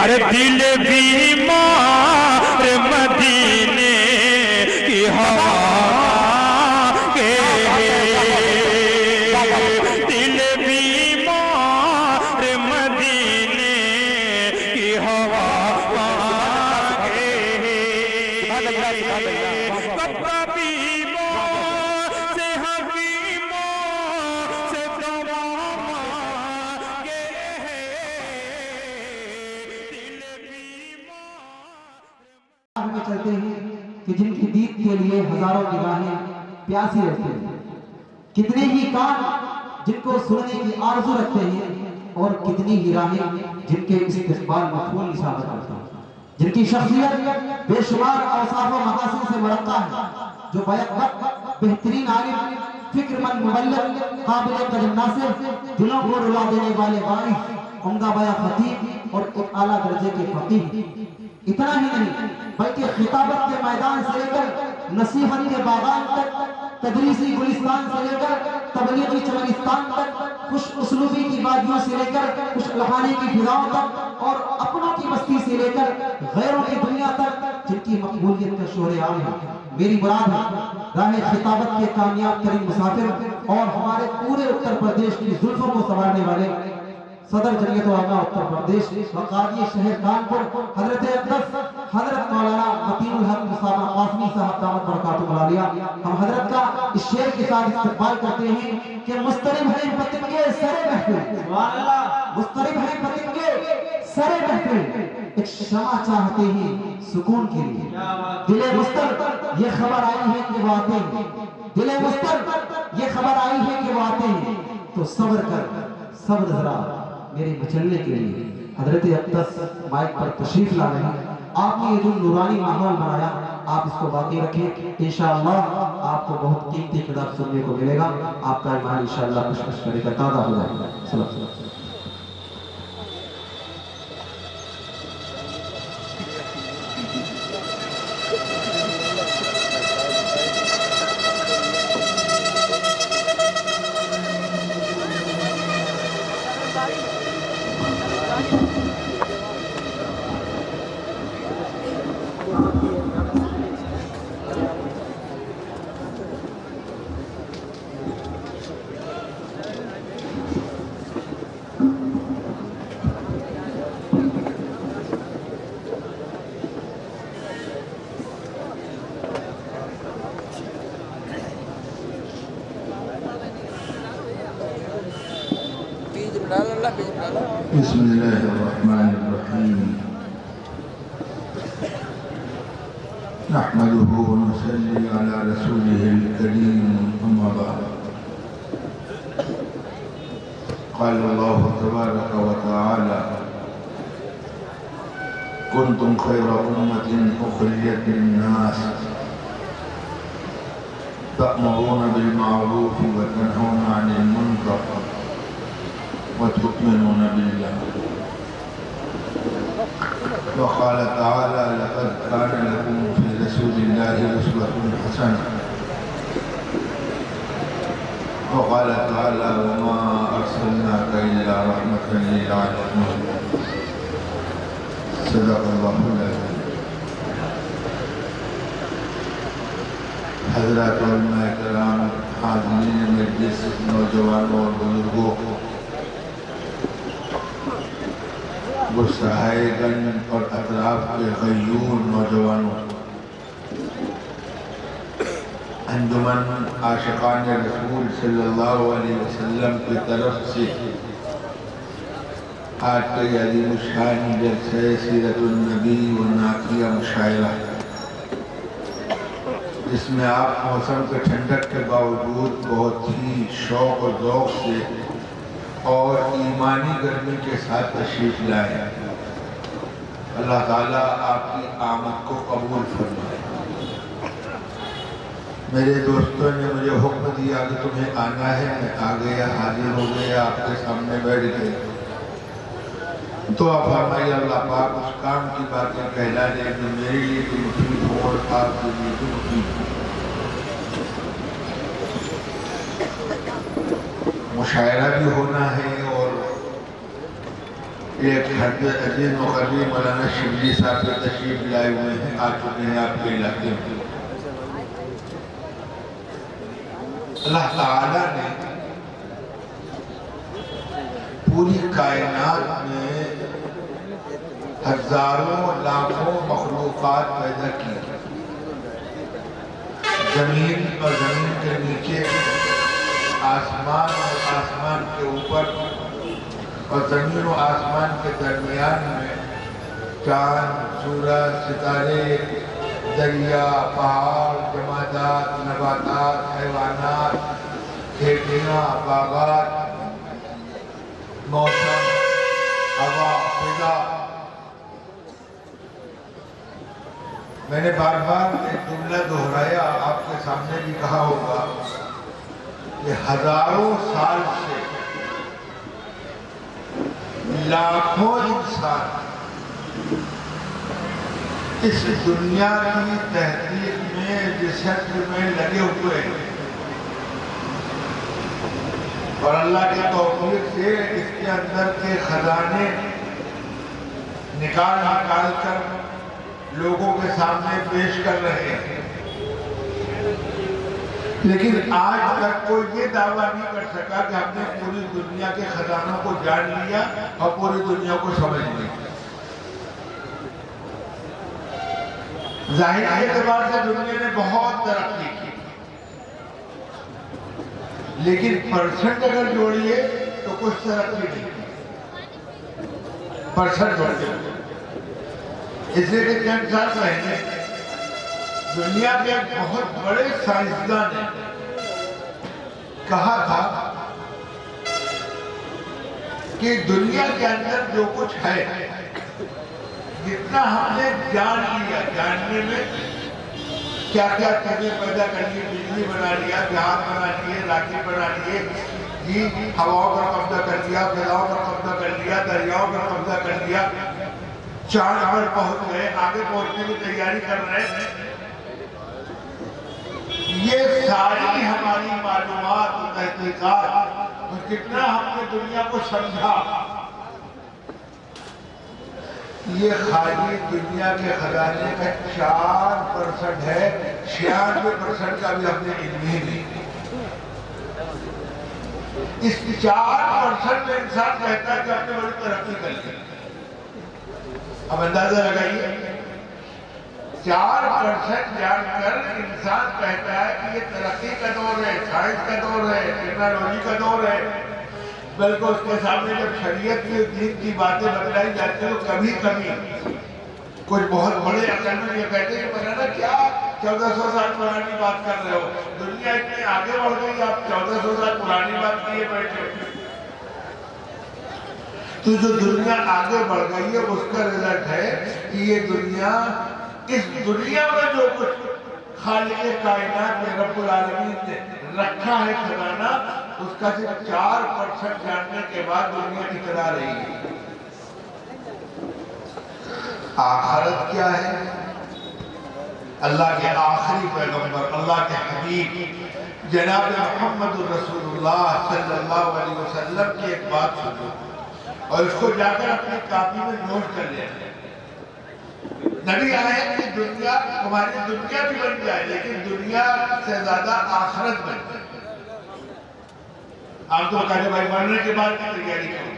ارے دل بیمار مدینے کی ہوا کے دل بیمار مدینے کی ہوا کے چلتے ہیں کہ جن کی دید کے لیے ہزاروں نگاہیں پیاسی رہتے ہیں، کتنے ہی کان جن کو سننے کی آرزو رکھتے ہیں، اور کتنی ہی راہیں جن کے استقبال مفعول اشارہ کرتے ہیں، جن کی شخصیت بے شمار اوصاف و محاسن سے مرقع ہے، جو بیک وقت بہترین عالم، فکر مند مبلغ، قابل قدر ناصر، دلوں کو رلا دینے والے واعظ، عمدہ بیاں خطیب اور ایک اعلیٰ درجے کے فقیہ۔ اتنا ہی نہیں بلکہ خطابت کے میدان سے لے کر نصیحت کے باغان تک، تدریسی گلستان سے لے کر تبلیغی چمنستان تک، خوش اسلوبی کی وادیوں سے لے کر خوش الحانی کی فضاؤں تک، اور اپنوں کی بستی سے لے کر غیروں کی دنیا تک، جن کی مقبولیت کا شور عام ہے۔ میری مراد ہے راہ خطابت کے کامیاب ترین مسافر اور ہمارے پورے اتر پردیش کی زلفوں کو سنوارنے والے صدر جمعیت علماء اتر پردیش وقاضی شہر کانپور حضرت اقدس حضرت مولانا متین الحق مصطفیٰ قاسمی صاحب دامت برکاتہ العالیہ۔ ہم حضرت کا اس شعر کے ساتھ استقبال کرتے ہیں کہ مضطرب ہیں پتنگے سر محفل، مضطرب ہیں پتنگے سر محفل، ایک شمع چاہتے ہیں سکون کے لیے، دل مضطر یہ خبر آئی ہے کہ وہ آتے ہیں، دل مضطر یہ خبر آئی ہے کہ وہ آتے ہیں، تو صبر کر صبر ذرا میرے مچلنے کے لیے۔ حضرت اقدس مائک پر تشریف لا رہے ہیں، آپ نے یہ جو نورانی ماحول بنایا آپ اس کو باقی رکھیں، انشاءاللہ آپ کو بہت قیمتی کتاب سننے کو ملے گا، آپ کا ایمان انشاءاللہ کچھ کرے گا، تازہ ہو جائے گا۔ صلی اللہ علیہ وسلم۔ بسم الله الرحمن الرحيم نحمده ونصلي على رسوله الكريم أما بعد قال الله تبارك وتعالى كنتم خير أمة أخرجت للناس تأمرون بالمعروف وتنهون عن المنكر وتؤمنون بالله وقال تعالى لقد كان لكم في رسول الله أسوة حسنة وقال تعالى وما أرسلناك إلا رحمة للعالمين صدق الله العظيم۔ حضرات علماء کرام، حاضرین مجلس، نوجوانوں اور بزرگوں، گسرائے گنج اور اطراف کے غیور نوجوانوں، انجمن عاشقان رسول صلی اللہ علیہ وسلم کی طرف سے آج کے عظیم الشان جلسہ سیرت النبی و نعتیہ مشاعرہ، جس میں آپ موسم کے ٹھنڈک کے باوجود بہت ہی شوق و ذوق سے اور ایمانی گرمی کے ساتھ تشریف لائے، اللہ تعالیٰ آپ کی آمد کو قبول فرمائے۔ میرے دوستوں نے مجھے حکم دیا کہ تمہیں آنا ہے، میں آ گیا، حاضر ہو گیا، آپ کے سامنے بیٹھ گئے۔ دعا فرمائی اللہ پاک اس کام کی باتیں کہلا دے جو میرے لیے بھی مفید ہو اور آپ کے لیے بھی مفید ہو۔ مشاعرہ بھی ہونا ہے اور ایک عزیز مقدم مولانا شبلی صاحب کے تشریف لائے ہوئے ہیں، آ چکے ہیں آپ کے علاقے میں۔ اللہ تعالیٰ نے پوری کائنات میں ہزاروں لاکھوں مخلوقات پیدا کی، زمین اور زمین کے نیچے، آسمان اور آسمان کے اوپر، اور زمین و آسمان کے درمیان میں چاند، سورج، ستارے، دریا، پہاڑ، جمادات، نباتات، حیوانات، کھیتیاں، باغات، موسم، ہوا، فضا۔ میں نے بار بار ایک جملہ دہرایا، آپ کے سامنے بھی کہا ہوگا کہ ہزاروں سال سے لاکھوں انسان اس دنیا کی تحقیق میں، ریسرچ میں لگے ہوئے ہیں، اور اللہ کے توفیق سے اس کے اندر کے خزانے نکال کر لوگوں کے سامنے پیش کر رہے ہیں۔ لیکن آج تک کوئی یہ دعویٰ نہیں کر سکا کہ ہم نے پوری دنیا کے خزانوں کو جان لیا اور پوری دنیا کو سمجھ لیا۔ ظاہری اعتبار سے دنیا نے بہت ترقی کی، لیکن پرسنٹ اگر جوڑیے تو کچھ ترقی نہیں کی۔ پرسنٹ جوڑیے اس لیے کہ چند سال پہلے دنیا کے ایک بہت بڑے سائنسداں نے کہا تھا کہ دنیا کے اندر جو کچھ ہے، جتنا ہم نے جان لیا، جاننے میں کیا کیا چیزیں پیدا کر لی، بجلی بنا لیا، جہاز بنا لیے، راکٹ بنا لیے، جی ہواؤں پر قبضہ کر لیا، فضاؤں پر قبضہ کر لیا، دریاؤں پر قبضہ کر لیا، چاند پر پہنچ گئے، آگے پہنچنے کی تیاری کر رہے ہیں۔ یہ ساری ہماری معلومات و تحقیقات، اور کتنا ہم نے دنیا کو سمجھا، یہ خالی دنیا کے خزانے کا 4% ہے، 96% کا بھی ہم نے علم ہی نہیں۔ اس 4% میں انسان کہتا ہے کہ ہم نے بڑی ترقی کر لی۔ اب اندازہ لگائیے، 4% جان کر انسان کہتا ہے کہ یہ ترقی کا دور ہے، سائنس کا دور ہے، ٹیکنالوجی کا دور ہے، بلکہ اس کے سامنے جب شریعت کی دین کی باتیں بتلائی جاتی ہیں تو کبھی کبھی کچھ بہت بڑے عقل میں یہ کہتے ہیں کہ مولانا کیا 1400 سال پرانی بات کر رہے ہو، دنیا اتنی آگے بڑھ گئی، آپ 1400 سال پرانی بات کیے بیٹھے۔ تو جو دنیا آگے بڑھ گئی ہے اس کا رزلٹ ہے کہ یہ دنیا، اس دنیا میں جو کچھ خالق کائنات میں رب العالمین نے رکھا ہے خزانہ، اس کا صرف 4% جاننے کے بعد دنیا اترا رہی ہے۔ آخرت کیا ہے؟ اللہ کے آخری پیغمبر، اللہ کے حبیب جناب محمد رسول اللہ صلی اللہ علیہ وسلم کی ایک بات سنو اور اس کو جا کر اپنی کاپی میں نوٹ کر لیں۔ نبی آئے کہ دنیا، ہماری دنیا بھی بن جائے لیکن دنیا سے زیادہ آخرت بن جائے۔ آپ تو کہتے بھائی مرنے کے بعد کی تیاری کرو،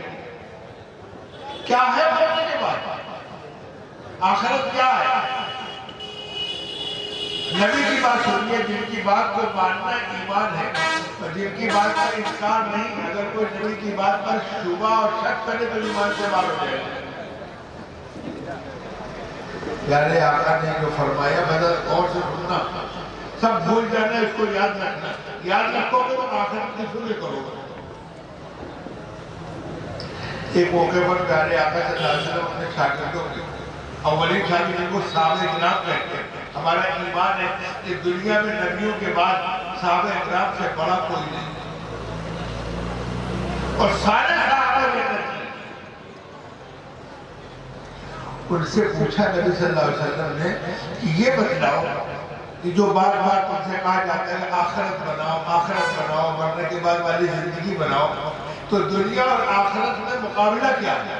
کیا ہے مرنے کے بعد؟ آخرت کیا ہے؟ نبی کی بات سنیے، جن کی بات کو ماننا ایمان ہے اور جن کی بات کا انکار نہیں۔ اگر کوئی نبی کی بات پر شبہ اور شک کرے تو ایمان سے باہر ہو جائے گا۔ پیارے آقا نے جو فرمایا بدل اور سے سننا، سب بھول جانا، اس کو یاد رکھنا، یاد رکھو کہ وہ آخرت کی فکر کرو گا۔ ایک موقع پر پیارے آقا صلی اللہ علیہ وسلم اپنے شاگردوں کے اولین شاگردوں کو صحابہ اکرام کہتے ہیں۔ ہمارا ایمان ہے کہ دنیا میں نبیوں کے بعد صحابہ اکرام سے بڑا کوئی نہیں، اور سارے صحابہ جنت میں۔ ان سے پوچھا نبی صلی اللہ علیہ وسلم نے کہ یہ بتلاؤ کہ جو بار بار تم سے کہا جاتا ہے آخرت بناؤ، آخرت بناؤ، مرنے کے بعد والی زندگی بناؤ، تو دنیا اور آخرت میں مقابلہ کیا ہے؟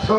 100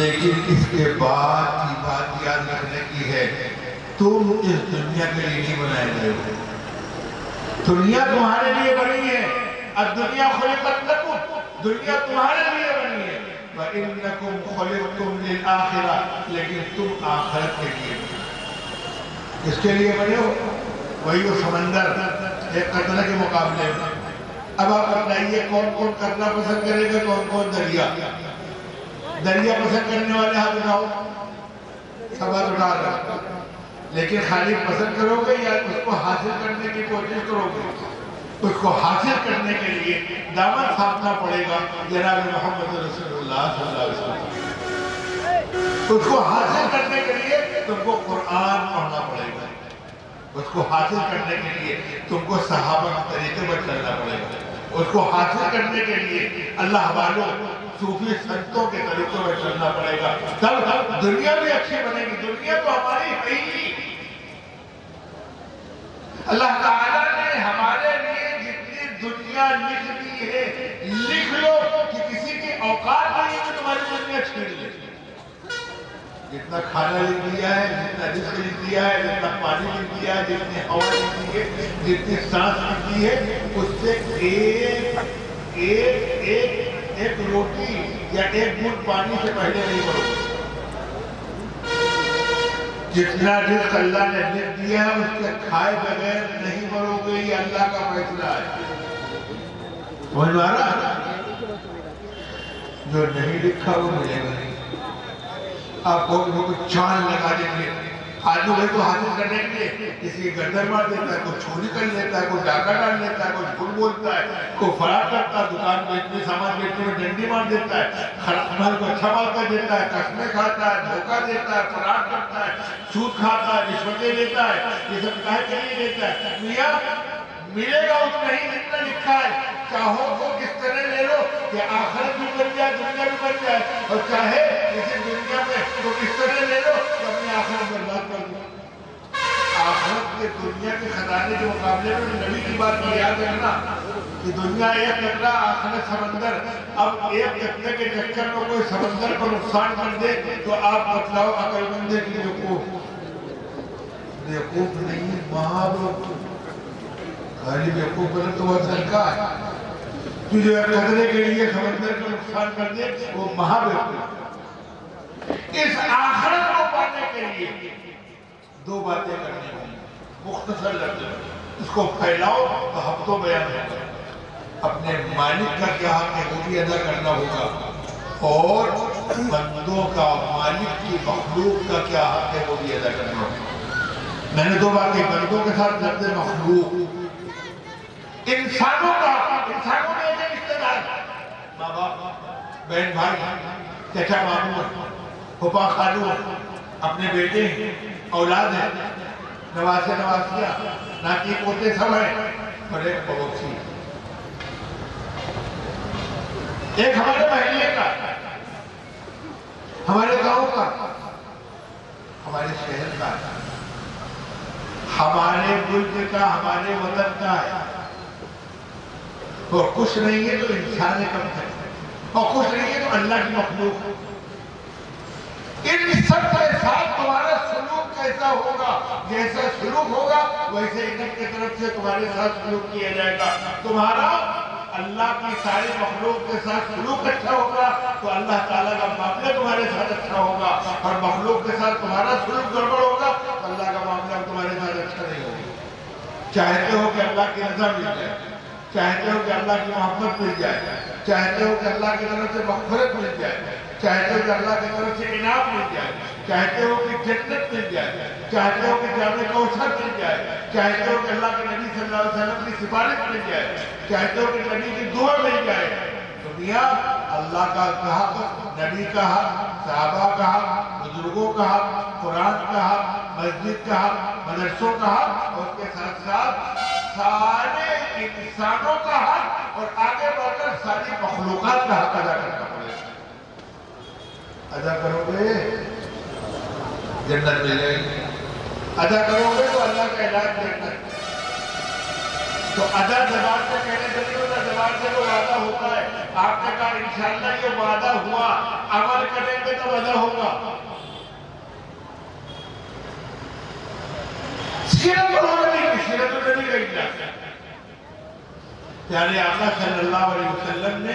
لیکن اس کے بعد کی بات یاد رکھنے کی ہے، تم اس دنیا کے لیے نہیں بنائے گئے ہو، دنیا تمہارے لیے بنی ہے، الدنیا خلقت لکم، دنیا تمہارے لیے بنی ہے، وَإِنَّكُمْ خُلِقْتُمْ لِلْآخِرَةِ، لیکن تم آخرت کے لیے بنے، اس کے لیے بنے ہو، وہی وہ سمندر ایک قطرے کے مقابلے میں۔ اب آپ بتائیے کون کون کرنا پسند کرے گا، کون کون دریا؟ دریا پسند کرنے والے ہاتھ اٹھاؤ، سب ہاتھ اٹھا رہا، لیکن خالی پسند کرو گے یا اس کو حاصل کرنے کی کوشش کرو گے؟ اس کو حاصل کرنے کے لیے دامن تھامنا پڑے گا جناب محمد رسول اللہ صلی اللہ علیہ وسلم۔ اس کو حاصل کرنے کے لیے تم کو قرآن پڑھنا پڑے گا، اس کو حاصل کرنے کے لیے تم کو صحابہ کے طریقے پر چلنا پڑے گا، اس کو حاصل کرنے کے لیے اللہ والوں صوفی سنتوں کے طریقوں پر چلنا پڑے گا، تب دنیا بھی اچھی بنے گی۔ دنیا تو ہماری ہے ہی، اللہ تعالیٰ نے ہمارے لیے جتنی دنیا لکھ دی ہے، لکھ لو کہ کسی کی اوقات نہیں ہے کہ تمہاری دنیا چھین لے۔ جتنا کھانا لکھ دیا ہے، جتنا رزق لکھ دیا ہے، جتنا پانی لکھ دیا ہے، جتنی ہوا لکھ دی ہے، جتنی سانس لکھ دی ہے، اس سے ایک روٹی یا ایک گھونٹ پانی سے پہلے نہیں مرو۔ جتنا رزق اللہ نے لکھ دیا ہے اس کے کھائے بغیر نہیں مرو گے، یہ اللہ کا فیصلہ ہے۔ سمجھ میں آ رہا؟ جو نہیں لکھا وہ ملے گا نہیں۔ آپ کو چاند لگا دیں گے، آدمی وہی تو حاصل کرنے کے لیے کسی کی گردن مار دیتا ہے، کوئی چوری کر لیتا ہے، کوئی ڈاکہ ڈال لیتا ہے، کوئی جھوٹ بولتا ہے، کوئی فرار کرتا ہے، دکان بیچنے سامان بیچنے میں ڈنڈی مار دیتا ہے، مال کو اچھا مال کر دیتا ہے، قسمیں کھاتا ہے، دھوکہ دیتا ہے، فرار کرتا ہے، سود کھاتا ہے، رشوتیں لیتا ہے، یہ سب کاہے کے لیے دیتا ہے؟ میاں ملے گا اتنا ہی جتنا لکھا ہے، چاہو تو کس طرح لے لو کہ آخرت بھی بن جائے، دنیا بھی بن جائے، اور چاہے کسی دنیا میں تو کس طرح لے لو کہ اپنی آخرت برباد کر دو۔ آخرت کے دنیا کے خزانے کے مقابلے میں نبی کی بات یاد رکھنا کہ دنیا ایک قطرہ، آخرت سمندر۔ اب ایک قطرے کے چکر میں کوئی سمندر کو نقصان کر دے تو آپ بتلاؤ عقل مندے کی بیوقوف نہیں، مہا خالی بیوقوف بنا تو بہت ہلکا ہے، جو ایک قطرے کے لیے سمندر کو نقصان کر دے وہ مہا بیوقوف۔ اس آخرت کو پانے کے لیے دو باتیں کرنی ہوں، مختصر لفظ اس کو پھیلاؤ تو ہفتوں بیان ہوگا۔ اپنے مالک کا کیا حق ہے وہ بھی ادا کرنا ہوگا، اور بندوں کا، مالک کی مخلوق کا کیا حق ہے وہ بھی ادا کرنا ہوگا۔ میں نے دو باتیں، بندوں کے ساتھ لفظ مخلوق، انسانوں کا، انسانوں میں ایک رشتہ دار، ماں باپ، بہن بھائی، چچا ماموں، پھوپھا خالو، اپنے بیٹے، اولاد ہیں، نواسے نواسیاں، ناتی پوتے سب ہیں، اور ایک پڑوسی، ایک ہمارے محلے کا، ہمارے گاؤں کا، ہمارے شہر کا، ہمارے ملک کا، ہمارے وطن کا ہے، اور کچھ نہیں ہے تو انسان کم ہے، اور کچھ نہیں ہے تو اللہ کی مخلوق۔ ان سب کے ساتھ تمہارا سلوک کیسا ہوگا؟ جیسا سلوک ہوگا ویسے ان کی طرف سے تمہارے ساتھ سلوک کیا جائے گا۔ تمہارا اللہ کی ساری مخلوق کے ساتھ سلوک اچھا ہوگا تو اللہ تعالیٰ کا معاملہ تمہارے ساتھ اچھا ہوگا، اور مخلوق کے ساتھ تمہارا سلوک گڑبڑ ہوگا تو اللہ کا معاملہ تمہارے ساتھ اچھا نہیں ہوگا۔ چاہتے ہو کہ اللہ کی رضا مل جائے، چاہتے ہو کہ اللہ کی محبت مل جائے، چاہتے ہو کہ اللہ کی طرف سے مغفرت مل جائے، چاہتے ہو کہ اللہ کی طرف سے انعام مل جائے، چاہتے ہو کہ جنت مل جائے، چاہتے ہو کہ جامع کوثر مل جائے، چاہتے ہو کہ اللہ کے نبی صلی اللہ علیہ وسلم کی سفارش مل جائے، چاہتے ہو کہ نبی کی دعا مل جائے، تو میاں اللہ کا حق، نبی کا حق، صحابہ کا حق، بزرگوں کا حق، قرآن کا حق، مسجد کا حق، مدرسوں کا حق، اور اس کے ساتھ ساتھ سارے انسانوں کا حق، اور آگے بڑھ کر ساری مخلوقات کا حق ادا کرنا پڑے گا۔ ادا کرو گے جنت ملے گی، ادا کرو گے تو اللہ کا علاج دیکھنا ہے۔ تو ادا زبان سے کہنے سے نہیں ہوتا، زبان سے تو وعدہ ہوتا ہے۔ آپ نے کہا انشاءاللہ یہ وعدہ ہوا، عمل کریں گے تو ادا ہوگا. سیرت النبی کی سیرت النبی کا اجلاس. پیارے آقا صلی اللہ علیہ وسلم نے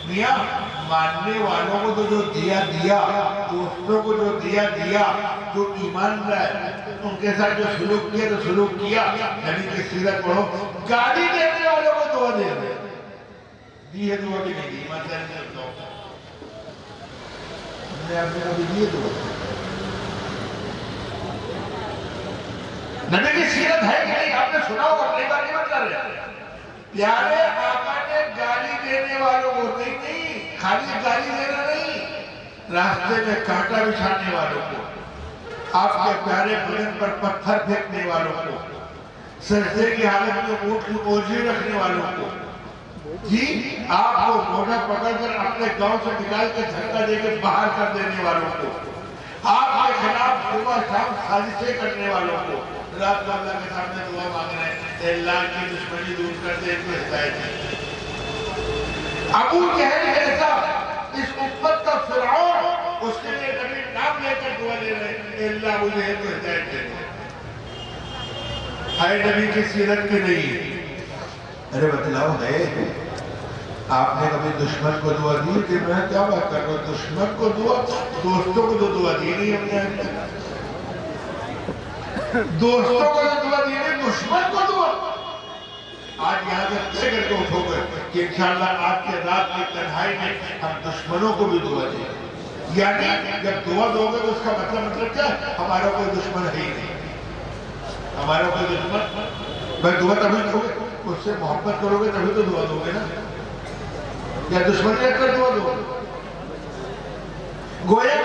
میاں ماننے والوں کو تو جو دیا دوستوں کو جو دیا جو ایمان لائے ان کے ساتھ جو سلوک کیا تو سلوک کیا. نبی کی سیرت پڑھو. گالی دینے والوں کو دعا دے رہے دی ہے دعا بھی نہیں دی. ایمان داری سے بتاؤ ہم نے آپ نے کبھی دی ہے دعا؟ نبی کی سیرت ہے کہ نہیں آپ نے سنا ہوگا. اپنی بات نہیں بتا رہے. پیارے آقا نے گالی دینے والوں کو نہیں خالی گالی دینا نہیں, راستے میں کانٹا بچھانے والوں کو, آپ کے پیارے بدن پر پتھر پھینکنے والوں کو, سجدے کی حالت میں اونٹ کی اوجھی رکھنے والوں کو, جی آپ کو موٹا پکڑ کر اپنے گاؤں سے نکال کے دھکا دے کے باہر کر دینے والوں کو, آپ کے خلاف صبح شام سازشیں کرنے والوں کو, رات کو اللہ کے سامنے دعا مانگ رہے ہیں اللہ کی دشمنی دور کر دے تو ہدایت ہے. ابو جہل ایسا اس امت کا فرعون, اس کے لیے نبی نام لے کر دعا لے رہے ہیں اللہ ابو جہل کو ہدایت دے. ہے نبی کی سیرت کے نہیں. ارے بتلاؤ ہے آپ نے کبھی دشمن کو دعا دی کہ میں کیا بات کر رہا ہوں؟ دشمن کو دعا, دوستوں کو تو دعا دی نہیں ہم نے. دوستوں کو تو دعا دی نہیں, دشمن کو دعا. آج یہاں سے طے کر کے اٹھو گے کہ انشاءاللہ آج کے رات کی تنہائی میں ہم دشمنوں کو بھی دعا دیں. یعنی جب دعا دو گے تو اس کا مطلب کیا ہے؟ ہمارا کوئی دشمن ہے ہی نہیں. ہمارا کوئی دشمن, بھائی دعا تبھی دو گے, اس سے محبت کرو گے تبھی تو دعا دو گے نا, یا دشمن لے کر دعا دو گے. گویا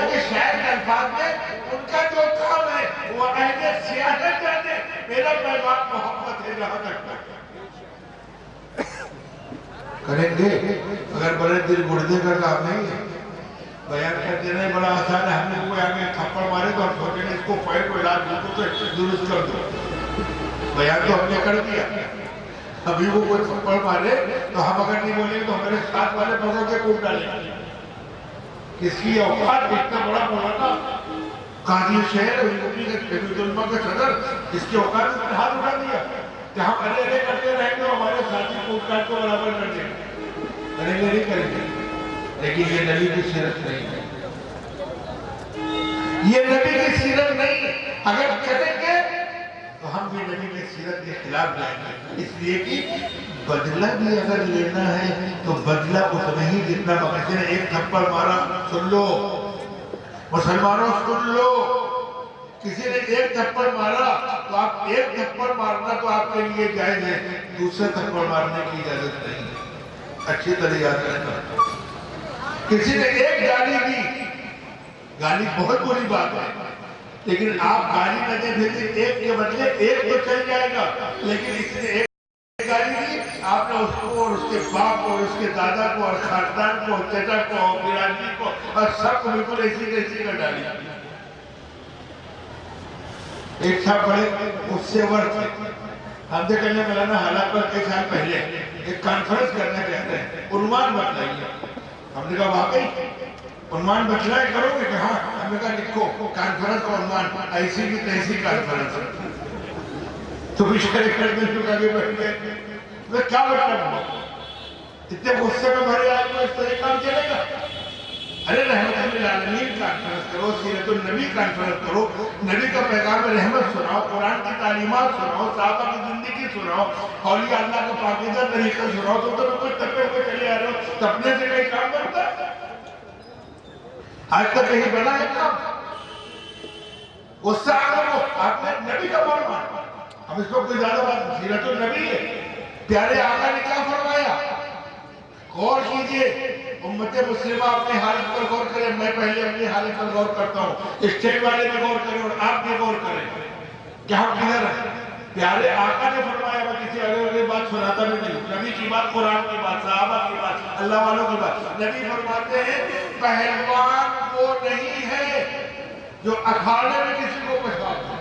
کہ شاعر کے الفاظ میں ان کا جو کام ہے وہ اہل سیاست جانے, میرا پیغام محبت ہے جہاں تک کریں گے. اگر بڑے دل گردے کا کام نہیں ہے, بیان کر دینا بڑا آسان ہے. ہم نے کوئی آگے تھپڑ مارے تو ہم سوچیں گے اس کو پیر کو علاج بالکل سے درست کر دو. بیان تو ہم نے کر دیا. ابھی وہ کوئی تھپڑ مارے تو ہم اگر نہیں بولیں تو ہمارے ساتھ والے پڑھوں کے کوٹ ڈالیں گے. اس کی اوقات اتنا بڑا مولانا قاضی شہر یوپی کے جمعیت علماء کے صدر, اس کی اوقات میں ہاتھ اٹھا دیا کہ ہم ارے کرتے رہیں گے, ہمارے ساتھی کوٹ کاٹ کو برابر کر دیں گے. ارے نہیں کریں گے. لیکن یہ نبی کی سیرت نہیں ہے, یہ نبی کی سیرت نہیں ہے. اگر کریں گے تو ہم بھی نبی کی سیرت کے خلاف جائیں گے. اس لیے کہ بدلہ بھی اگر لینا ہے تو بدلہ اتنا ہی جتنا کسی نے ایک تھپڑ مارا. سن لو مسلمانوں, سن لو, کسی نے ایک تھپڑ مارا تو آپ ایک تھپڑ مارنا تو آپ کے لیے جائز ہے, دوسرے تھپڑ مارنے کی اجازت نہیں. اچھی طرح یاد رکھنا. کسی نے ایک گالی دی, گالی بہت بری بات ہے, لیکن آپ گالی نہ دیں پھر ایک کے بدلے ایک تو چل جائے گا. لیکن اس نے ایک گالی دی, آپ نے اس کو اور اس کے باپ کو اور اس کے دادا کو اور خاندان کو اور چچا کو اور برادری کو اور سب کو بالکل ایسی کر ڈالی. ایک صاحب بڑے اس سے ورد ہم سے کہنے مولانا حالات پر ایک سال پہلے ایک کانفرنس کرنا چاہتے ہیں, عنوان بتلائیے. ہم نے کہا واقعی عنوان بتلائے کرو گے کہ ہاں. ہم نے کہا لکھو کانفرنس کا عنوان ایسی کی تیسی کانفرنس. تو بھی شرک کرنے چکا کے بیٹھ گئے. میں کیا مطلب ہوں, اتنے غصے میں بھرے آئے تو اس طرح کام چلے گا. ارے رحمت للعالمین کانفرنس کرو, سیرت النبی کانفرنس کرو, نبی کا پیغام رحمت سناؤ, قرآن کی تعلیمات سناؤ, صحابہ کی زندگی سناؤ, اولیاء اللہ کا پاکیزہ طریقہ سناؤ. تو کچھ تپے ہوئے چلے آ رہے ہو, تپنے سے کہیں کام بنتا ہے؟ آج تک کہیں بنا ہے کام؟ غصہ آ رہا ہو, آپ نے نبی کا فرمان, ہم اس کو کوئی زیادہ بات, سیرت النبی ہے. پیارے آقا نے کیا فرمایا؟ غور کیجئے, امت مسلمہ اپنے حالت پر غور کریں. میں پہلے اپنی حالت پر غور کرتا ہوں, اسٹیج والے بھی غور کریں اور آپ بھی غور کریں کہ ہم کدھر ہیں. پیارے آقا نے فرمایا, میں کسی اگلے بات سناتا بھی نہیں, نبی کی بات, قرآن کی بات, صحابہ کی بات, اللہ والوں کی بات. نبی فرماتے ہیں پہلوان وہ نہیں ہے جو اکھاڑے میں کسی کو پہچانتا ہے.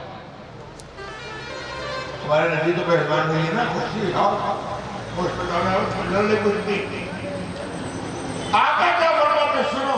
ہمارے نبی تو پہلوان نہیں ہے نا, خوشی خوش پہچانا ہے, لڑنے کچھ نہیں. آقا کیا فرماتے سنو,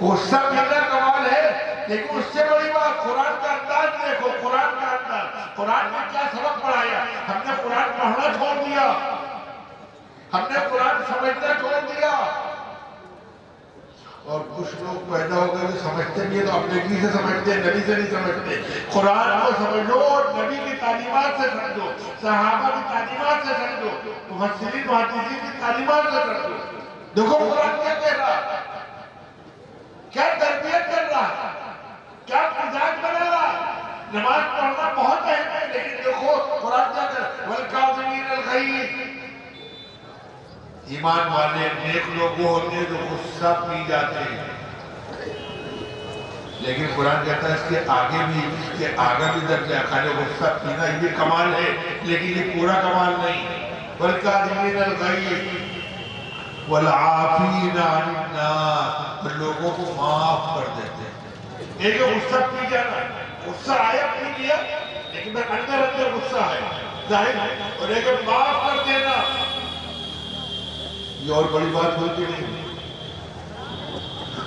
غصہ پھرنا کمال ہے، لیکن اس سے بڑی بات قرآن کا انداز دیکھو، قرآن کا انداز، قرآن نے کیا سبق پڑھایا؟ ہم نے قرآن پڑھنا چھوڑ دیا، ہم نے قرآن سمجھنا چھوڑ دیا، اور کچھ لوگ پیدا ہو گئے جو سمجھتے بھی ہیں تو اپنے کی سے سمجھتے ہیں، نبی سے نہیں سمجھتے۔ قرآن کو سمجھو اور نبی کی تعلیمات سے سمجھو، صحابہ کی تعلیمات سے سمجھو، مفسرین محدثین کی تعلیمات سے سمجھو۔ دیکھو قرآن کیا کہہ رہا ہے، کیا تربیت کر رہا ہے، کیا مزاج بنا رہا ہے۔ نماز پڑھنا بہت اہم ہے، لیکن دیکھو قرآن کیا کہہ رہا ہے، وَالْكَاظِمِينَ الْغَيْظَ۔ ایمان والے نیک لوگ وہ ہوتے ہیں جو غصہ پی جاتے ہیں، لیکن قرآن کہتا ہے اس کے آگے بھی، اس کے آگے بھی درجہ خالی غصہ پینا یہ کمال ہے، لیکن یہ پورا کمال نہیں۔ وَالْكَاظِمِينَ الْغَيْظَ وَالْعَافِينَ عَنِ النَّاسِ، اور لوگوں کو معاف کر دیتے ہیں۔ ایک غصہ پی جانا، غصہ آیا پی لیا، لیکن میں اندر غصہ ہے ظاہر ہے، اور ایک معاف کر دینا، یہ اور بڑی بات ہوتی نہیں۔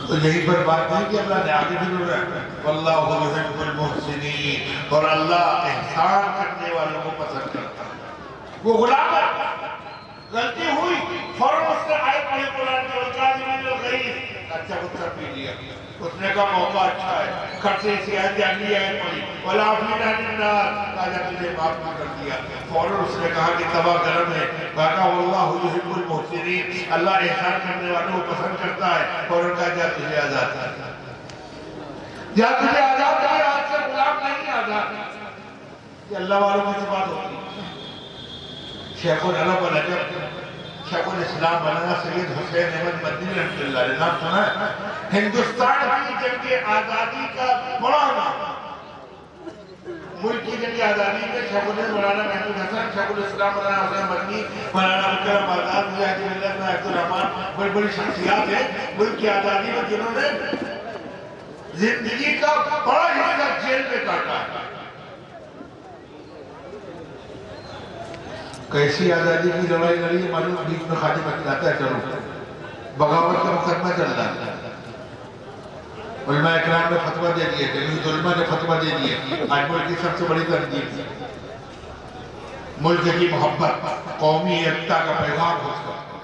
تو یہی پر بات نہیں کہ اللہ نے آگے بھی رہا ہے وَاللَّهُ يُحِبُّ الْمُحْسِنِينَ، اور اللہ احسان کرنے والوں کو پسند کرتا ہے۔ وہ غلام ہے، غلطی ہوئی، فوراً اس نے آیت پڑھی قرآن کی وَالْكَاظِمِينَ الْغَيْظَ، اچھا غصہ پی لیا، اس نے کہا موقع اچھا ہے، خرچے سے اگلی آیت پڑھی وَالْعَافِينَ عَنِ النَّاسِ، کہا جا تجھے معاف بھی کر دیا۔ فوراً اس نے کہا کہ توا گرم ہے، کہا وَاللَّهُ يُحِبُّ الْمُحْسِنِينَ، اللہ احسان کرنے والوں کو پسند کرتا ہے۔ فوراً کہا جا تجھے آزاد کر دیا، جا تجھے آزاد کر، آج سے غلام نہیں آزاد۔ یہ اللہ والوں کی بات ہوتی ہے۔ شیخ العرب والعجب، شیخ الاسلام مولانا سید حسین احمد مدنی رحمۃ اللہ علیہ نام سنا ہے؟ ہندوستان کی جنگ آزادی کا بڑا نام، ملک کی جنگ آزادی میں شیخ الاسلام مولانا محمود حسن، شیخ الاسلام مولانا حسین مدنی، مولانا مکرم آزاد، مجاہد ملت میں عبد الرحمان، بڑی بڑی شخصیات ہیں ملک کی آزادی میں جنہوں نے زندگی کا بڑا حصہ جیل میں کاٹا ہے۔ کیسی آزادی کی لڑائی لڑی ہے معلوم، بیچ میں خادم اکلاتا ہے، چلو بغاوت کا مقدمہ چل رہا ہے، علماء اکرام نے فتویٰ دے دیے، جمعیت علماء نے فتویٰ دے دیے، آج ملک کی سب سے بڑی تنظیم، ملک کی محبت، قومی ایکتا کا پیغام ہو سکتا،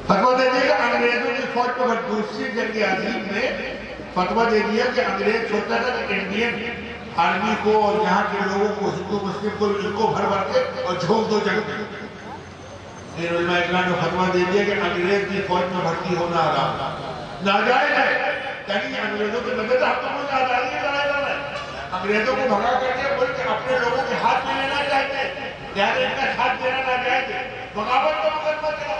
فتویٰ دے دیا کہ انگریزوں کی فوج پر دوسری جنگ عظیم میں فتویٰ دے دیا کہ انگریز سوچتا تھا کہ انڈین آرمی کو اور یہاں کے لوگوں کو، ہندو مسلم کو، ان کو بھر بھر کے اور جھونک دو جنگ میں۔ پھر علماء اکرام نے فتویٰ دے دیا کہ انگریز کی فوج میں بھرتی ہونا حرام، ناجائز ہے، یعنی انگریزوں کے نظر ہم تو ملک آزادی کی لڑائی لڑ رہے ہیں، انگریزوں کو بھگا کر کے ملک اپنے لوگوں کے ہاتھ میں لینا چاہتے ہیں، لہٰذا ان کا ساتھ دینا ناجائز ہے، بغاوت کا مقدمہ چلا،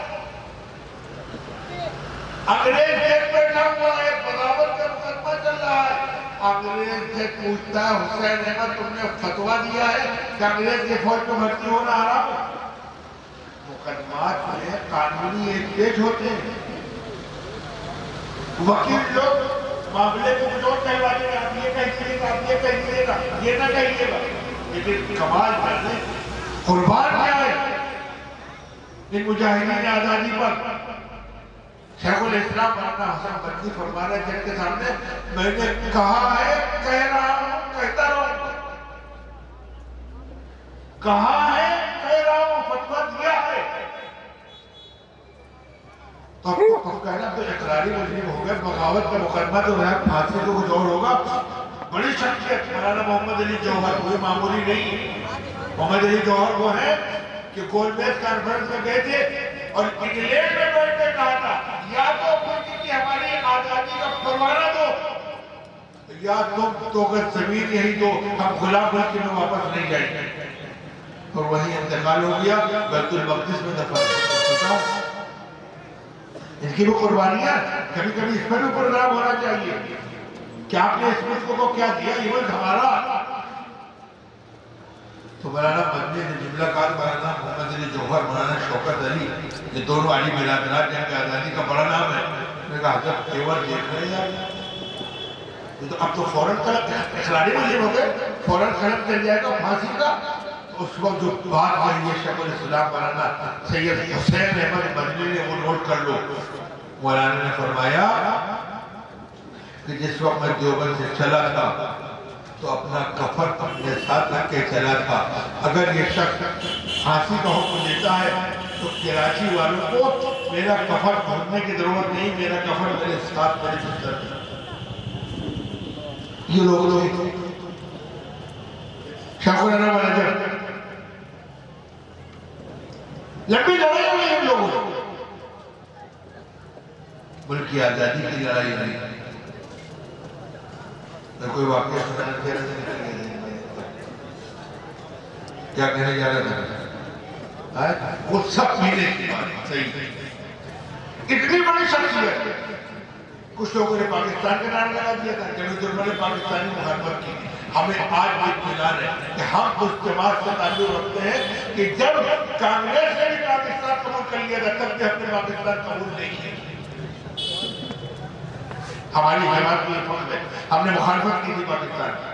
انگریز جیل بیٹھا ہوا ہے، بغاوت کا مقدمہ چل رہا ہے۔ انگریز سے پوچھتا ہے حسین احمد تم نے فتویٰ دیا ہے کہ انگریز کی فوج میں بھرتی ہونا حرام ہے؟ مقدمات میں قانونی ایک پیج ہوتے ہیں، وکیل لوگ معاملے کو کچھ اور کہواتے ہیں، آپ یہ کہیے گا، آپ یہ کہیے گا، یہ نہ کہیے گا، لیکن کمال کرنے قربان کیا ہے ان مجاہدین آزادی پر۔ شیخ الاسلام مولانا حسین مدنی فرما رہے جن کے سامنے، میں نے کہا ہے، کہہ رہا ہوں، کہتا رہوں، کہا ہے، کہہ رہا ہوں، فتویٰ دیا ہے، تو کہنا تو اقراری مجرم ہو گئے، بغاوت کا مقدمہ تو ہے، پھانسی تو کچھ اور ہوگا۔ بڑی شخصیت مولانا محمد علی جوہر، کوئی معمولی نہیں، محمد علی جوہر وہ ہے کہ گول میز کانفرنس میں گئے تھے اور انگلینڈ میں بیٹھ کے کہا تھا یا تو ملک کی ہماری آزادی کا پروانہ دو یا تم تو اگر زمین یہی دو، ہم غلام ملک میں واپس نہیں جائیں گے۔ اور وہیں انتقال ہو گیا، بیت المقدس میں دفن۔ ان کی وہ قربانیاں کبھی کبھی اس پر بھی پروگرام ہونا چاہیے کہ آپ نے اس ملک کو کیا دیا، یہ ملک ہمارا۔ تو مولانا مدنی نے جملہ کار مولانا محمد علی جوہر، مولانا شوکت علی، یہ دونوں علی برادران جنگ آزادی کا بڑا نام ہے، میں نے کہا حضرت تیور دیکھ رہے ہیں یہ تو اب تو فوراً اخراجی مجرم ہو گئے، فوراً قلم چل جائے گا پھانسی کا۔ اس وقت جو بات کہی ہے شیخ الاسلام مولانا سید حسین احمد مدنی نے وہ نوٹ کر لو. مولانا نے فرمایا کہ جس وقت میں دیوبند سے چلا تھا تو اپنا کفن اپنے ساتھ رکھ کے چلا تھا. اگر یہ شخص پھانسی کا حکم دیتا ہے تو کراچی والوں کو میرا کفن ڈھونڈنے کی ضرورت نہیں, میرا کفن میرے ساتھ میرے بستر میں. یہ لوگ شاکرانا مناجر لمبی لڑائی ہوئی ان لوگوں سے, ملک کی آزادی کی لڑائی نہیں. کوئی واقعہ سنانا کہہ رہے تھے, کیا کہنے جا رہے تھے؟ وہ سب پینے کی بات صحیح. اتنی بڑی شخصیت, کچھ لوگوں نے پاکستان کا نام لگا دیا تھا, جنوبی ظلمہ نے پاکستانی مخالفت کی. ہمیں آج بھی اطمینان ہے کہ ہم اس جماعت سے تعلق رکھتے ہیں کہ جب کانگریس نے بھی پاکستان قبول کر لیا تھا تب بھی ہم نے پاکستان قبول نہیں کیا. ہماری جماعت کی فخر ہے, ہم نے مخالفت کی تھی پاکستان کی.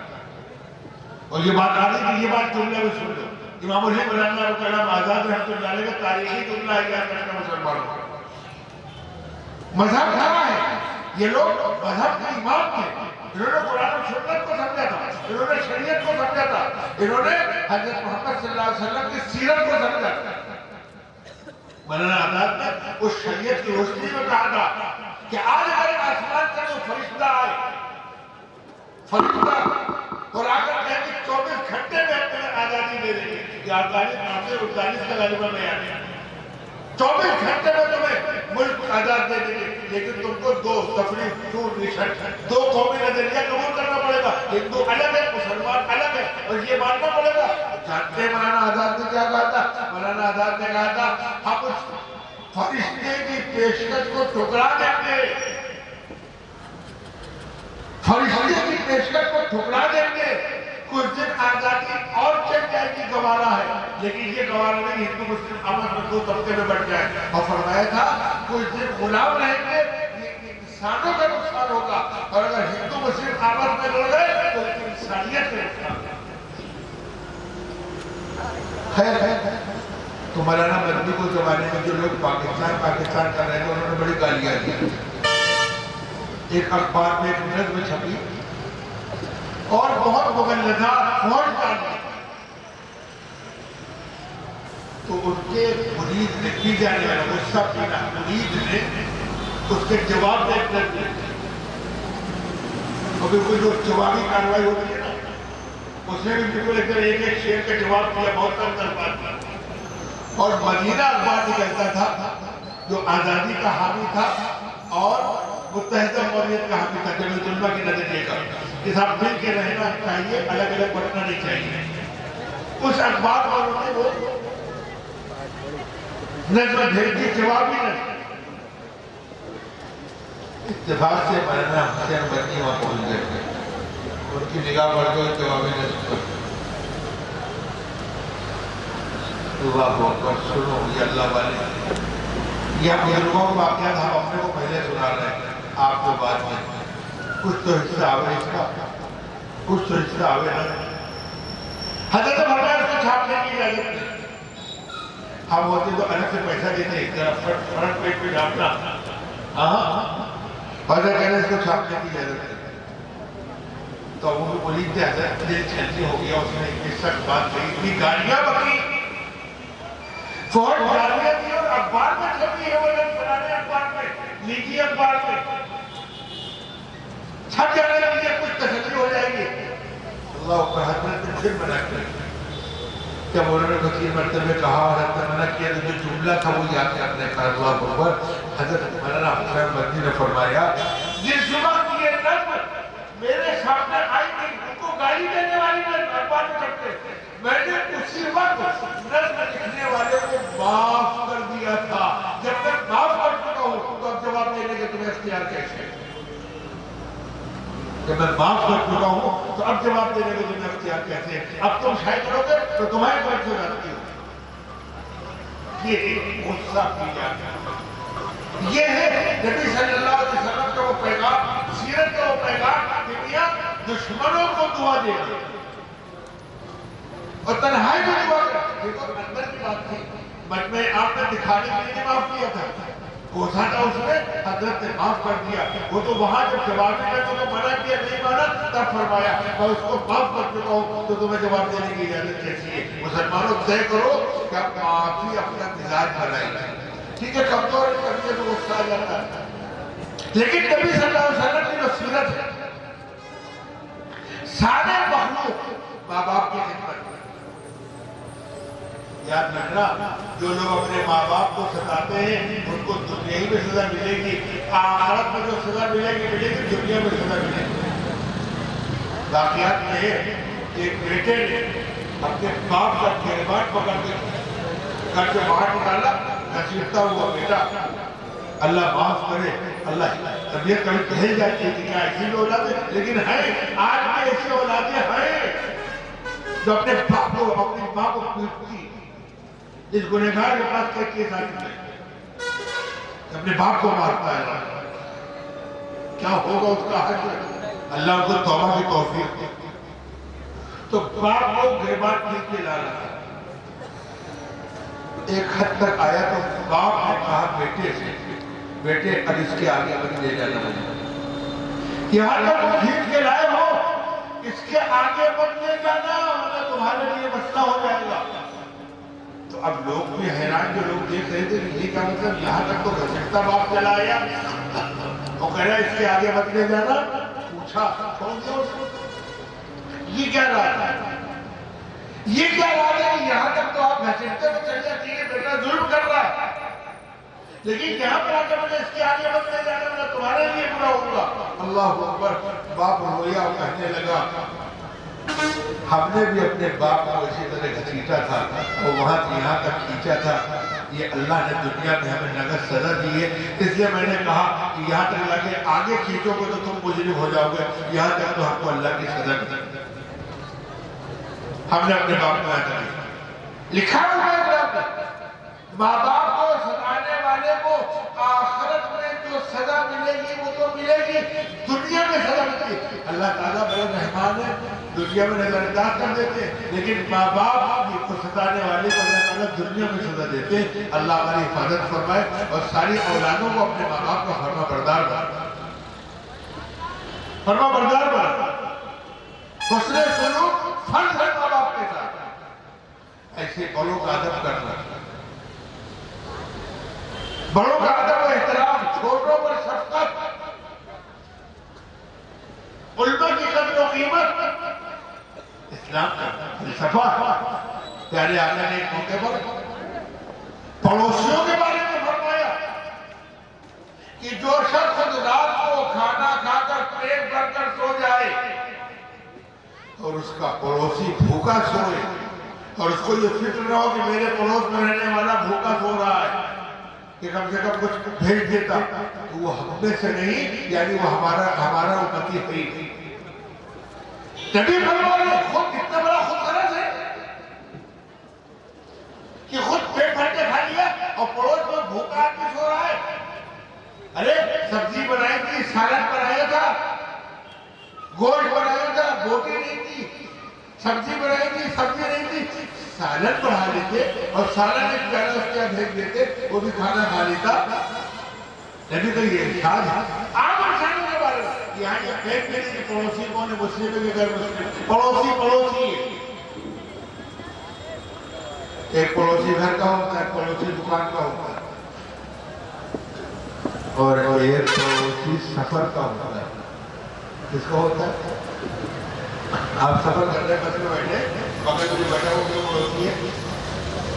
اور یہ بات آ رہی کہ یہ بات جملہ میں سن لو, امام الحق مولانا کلام آزاد رحمۃ اللہ علیہ کا تاریخی جملہ ہے یاد رکھنا مسلمانوں کا. مذہب کہاں ہے؟ یہ لوگ مذہب کے امام تھے, انہوں نے قرآن و سنت کو سمجھا تھا, انہوں نے شریعت کو سمجھا تھا, انہوں نے حضرت محمد صلی اللہ علیہ وسلم کی سیرت کو سمجھا تھا. مولانا آزاد نے اس شریعت کی روشنی میں کہا تھا کہ آج اگر آسمان سے وہ فرشتہ آئے, فرشتہ اور آ کر کہے کہ 24 گھنٹے میں تمہیں آزادی دے دیں گے, یہ 48 کا غالباً میں آ گیا, 24 گھنٹے میں تمہیں ملک آزاد دے دیں گے, لیکن تم کو دو تفریق دو قومی نظریہ قبول کرنا پڑے گا. ہندو الگ ہے, مسلمان الگ ہے, اور یہ ماننا پڑے گا. جانتے ہیں مولانا آزاد نے کیا کہا تھا؟ مولانا آزاد نے کہا تھا ہم اس فرشتے کی پیشکش کو ٹھکرا دیں گے, فرشتے کی پیشکش کو ٹھکرا دیں گے. کچھ دن آزادی اور چل جائے گی, گوارا ہے, لیکن یہ گوارا نہیں ہندو مسلم آپس میں دو طبقے میں بٹ جائے. اور فرمایا تھا کچھ دن غلام رہیں گے, یہ انسانوں کا نقصان ہوگا, اور اگر ہندو مسلم آپس میں لڑ گئے تو انسانیت کا نقصان ہوگا. خیر, تو مولانا مدنی کو زمانے میں جو لوگ پاکستان کر رہے تھے انہوں نے بڑی گالیاں دی. ایک اخبار میں ایک نظم چھپی اور بہت مغلظہ فوج ڈالی, تو ان کے مرید نے پی جانے والا غصہ پینا, مرید نے اس کے جواب دے کر دیا. ابھی کوئی جو جوابی کارروائی ہوتی ہے نا, اس نے بھی بالکل ایک شعر کا جواب دیا, بہت کم الفاظ. اور مدینہ اخبار نکلتا تھا جو آزادی کا حامی تھا اور متحدہ جمہوریت کا حامی تھا, جنوبی ظلمہ کی نظریے کا, کہ صاحب مل کے رہنا چاہیے, الگ الگ بٹنا نہیں چاہیے. اس اخبار والوں نے وہ نظم بھیج دی, جواب ہی نہیں. اتفاق سے مولانا حسین مدنی وہاں پہنچ گئے, ان کی نگاہ بڑھ گئی, جواب ہی نہیں. اللہ اکبر, سنو یہ اللہ والے, یہ بزرگوں کا واقعات ہم اپنے کو پہلے سنا رہے ہیں, آپ کو بعد میں. کچھ تو حصہ آوے اس کا, کچھ تو حصہ آوے نا. حضرت فرمایا اس کو چھاپنے کی اجازت نہیں. ہم ہوتے تو الگ سے پیسہ دیتے, فرنٹ پیج پہ ڈالنا. حضرت کہنے اس کو چھاپنے کی اجازت نہیں. تو وہ بھی بولی تھے حضرت دل چھلنی ہو گیا, اس نے اتنی سخت بات کہی, اتنی گالیاں بکی, فوج گالیاں دی, اور اخبار میں چھپی ہے, وہ لوگ بنانے اخبار میں, لیجیے اخبار میں چھپ جانے لگی ہے, کچھ تسلی ہو جائے گی. اللہ اوپر حضرت نے پھر منع کیا. جب انہوں نے وکیل مرتبہ کہا, حضرت نے منع کیا, تو جو جملہ تھا وہ یاد کرنے کا. اللہ اوپر حضرت مولانا حسین مدنی نے فرمایا جس وقت یہ نظم میرے سامنے آئی تھی, ان کو گالی دینے والی نظم اخبار میں چھپتے, میں نے اسی وقت نظم لکھنے والے کو معاف کر دیا تھا. جب میں معاف کر چکا ہوں تو اب جواب دینے کے تمہیں اختیار کیسے ہے؟ جب میں معاف کر چکا ہوں تو اب جواب دینے کے تمہیں اختیار کیسے ہے؟ اب تم شاید کرو گے تو تمہاری بات ہو جاتی ہے. یہ غصہ پی جاتا ہے. یہ ہے نبی صلی اللہ علیہ وسلم کا وہ پیغام, سیرت کا وہ پیغام, دنیا دشمنوں کو دعا دے گی. اور تنہائی میں دعا کرتے. یہ تو اندر کی بات تھی. بٹ میں آپ نے دکھانے کے لیے معاف کیا تھا. کوسا تھا اس نے, حضرت نے معاف کر دیا. وہ تو وہاں جب جواب میں تو منع کیا, نہیں مانا, تب فرمایا میں اس کو معاف کر چکا ہوں, تو تمہیں جواب دینے کی اجازت کیسی ہے؟ مسلمانوں طے کرو کہ آپ معافی اپنا مزاج بنائیں. ٹھیک ہے, کمزور کرنے تو غصہ آ جاتا ہے, لیکن نبی صلی اللہ علیہ وسلم کی جو سیرت ہے, سارے مخلوق ماں باپ کی خدمت. یاد رکھنا, جو لوگ اپنے ماں باپ کو ستاتے ہیں ان کو دنیا ہی میں سزا ملے گی, آخرت میں جو سزا ملے گی دنیا میں سزا ملے گی. واقعات میں ایک بیٹے نے اپنے باپ کا گریبان پکڑ کے گھر سے باہر نکالا, گھسیٹتا ہوا بیٹا, اللہ معاف کرے, اللہ طبیعت کبھی پہل جاتی ہے کہ کیا ایسی بھی اولاد ہے, لیکن ہے آج بھی ایسی اولادیں ہیں جو اپنے باپ کو, اپنی ماں کو پیٹتی. اس گنہگار کے پاس کیا کیس آتی ہے, اپنے باپ کو مارتا ہے, کیا ہوگا اس کا حج؟ اللہ کو توبہ کی توفیق دے. تو باپ کو گریبان کھینچ کے لا رہا ہے. ایک حد تک آیا تو باپ نے کہا بیٹے سے, بیٹے اب اس کے آگے مت لے جانا مجھے, یہاں تک وہ کھینچ کے لائے ہو, اس کے آگے مت لے جانا ورنہ تمہارے لیے مسئلہ ہو جائے گا. تو اب لوگ بھی حیران, جو لوگ دیکھ رہے تھے یہ کا مطلب یہاں تک تو گھسیٹتا باپ چلا آیا, وہ کہہ رہا اس کے آگے مت لے جانا. پوچھا چھوڑ دیا اس کو, یہ کیا رہا ہے, یہ کیا رہا ہے کہ یہاں تک تو آپ گھسیٹتے تو چل جاتی ہے, بیٹا ظلم کر رہا ہے, لیکن یہاں پر آ کے مجھے اس کے آگے مت لے جانا ورنہ تمہارے لیے برا ہوگا. اللہ اکبر. باپ رویا اور کہنے لگا ہم نے بھی اپنے باپ کو اسی طرح گھسیٹا تھا اور وہاں سے یہاں تک کھینچا تھا, یہ اللہ نے دنیا میں ہمیں نغد سزا دی ہے, اس لیے میں نے کہا کہ یہاں تک لگے آگے کھینچو گے تو تم مجرم ہو جاؤ گے, یہاں تک تو ہم کو اللہ کی سزا دی. ہم نے اپنے باپ کو ایسا لکھا ہوا, ماں باپ کو ستانے والے کو آخرت میں جو سزا ملے گی وہ تو ملے گی, دنیا میں سزا ملے گی. اللہ تعالیٰ بڑا رحمان ہے, دنیا میں نظر انداز کر دیتے, لیکن ماں باپ کو ستانے والے کو اللہ تعالیٰ دنیا میں سزا دیتے. اللہ ہماری حفاظت فرمائے اور ساری اولادوں کو اپنے ماں باپ کا فرما بردار بنا, فرما بردار بنا. حسن سلوک فرض ہے ماں باپ کے ساتھ, ایسے بڑوں کا ادب کرنا, بڑوں کا ادب و احترام, چھوٹوں پر شفقت, علماء کی قدر و قیمت, اسلام کا فلسفہ. پیارے آقا نے ایک موقع پر پڑوسیوں کے بارے میں فرمایا کہ جو شخص رات کو کھانا کھا کر پیٹ بھر کر سو جائے اور اس کا پڑوسی بھوکا سوئے اور اس کو یہ فکر نہ ہو کہ میرے پڑوس میں رہنے والا بھوکا سو رہا ہے کہ کم سے کم کچھ بھیج دیتا, تو وہ ہم میں سے نہیں, یعنی وہ ہمارا امتی ہے. نبی فرمایا خود اتنا بڑا خود غرض ہے کہ خود پیٹ بھر کے کھا لیا اور پڑوس میں بھوکا آدمی سو رہا ہے. ارے سبزی بنائی تھی, سالن بنایا تھا, گوشت بنایا تھا, بوٹی نہیں تھی, سبزی بنائی تھی, سبزی نہیں تھی, سالن بڑھا لیتے اور سالن ایک پیالہ اس کے بھیج دیتے, وہ بھی کھانا کھا لیتا. نبی کا یہ ارشاد ہے عام انسانوں کے بارے میں. یہاں یہ پیٹ میں نہیں, پڑوسی کون ہے, مسلم کے گھر مسلم, پڑوسی ہے. ایک پڑوسی گھر کا ہوتا ہے, پڑوسی دکان کا ہوتا ہے, اور ایک پڑوسی سفر کا ہوتا ہے. کس کا ہوتا ہے؟ آپ سفر کر رہے بس میں بیٹھے, بغل مجھے بیٹھا ہو تو پڑوسی ہے,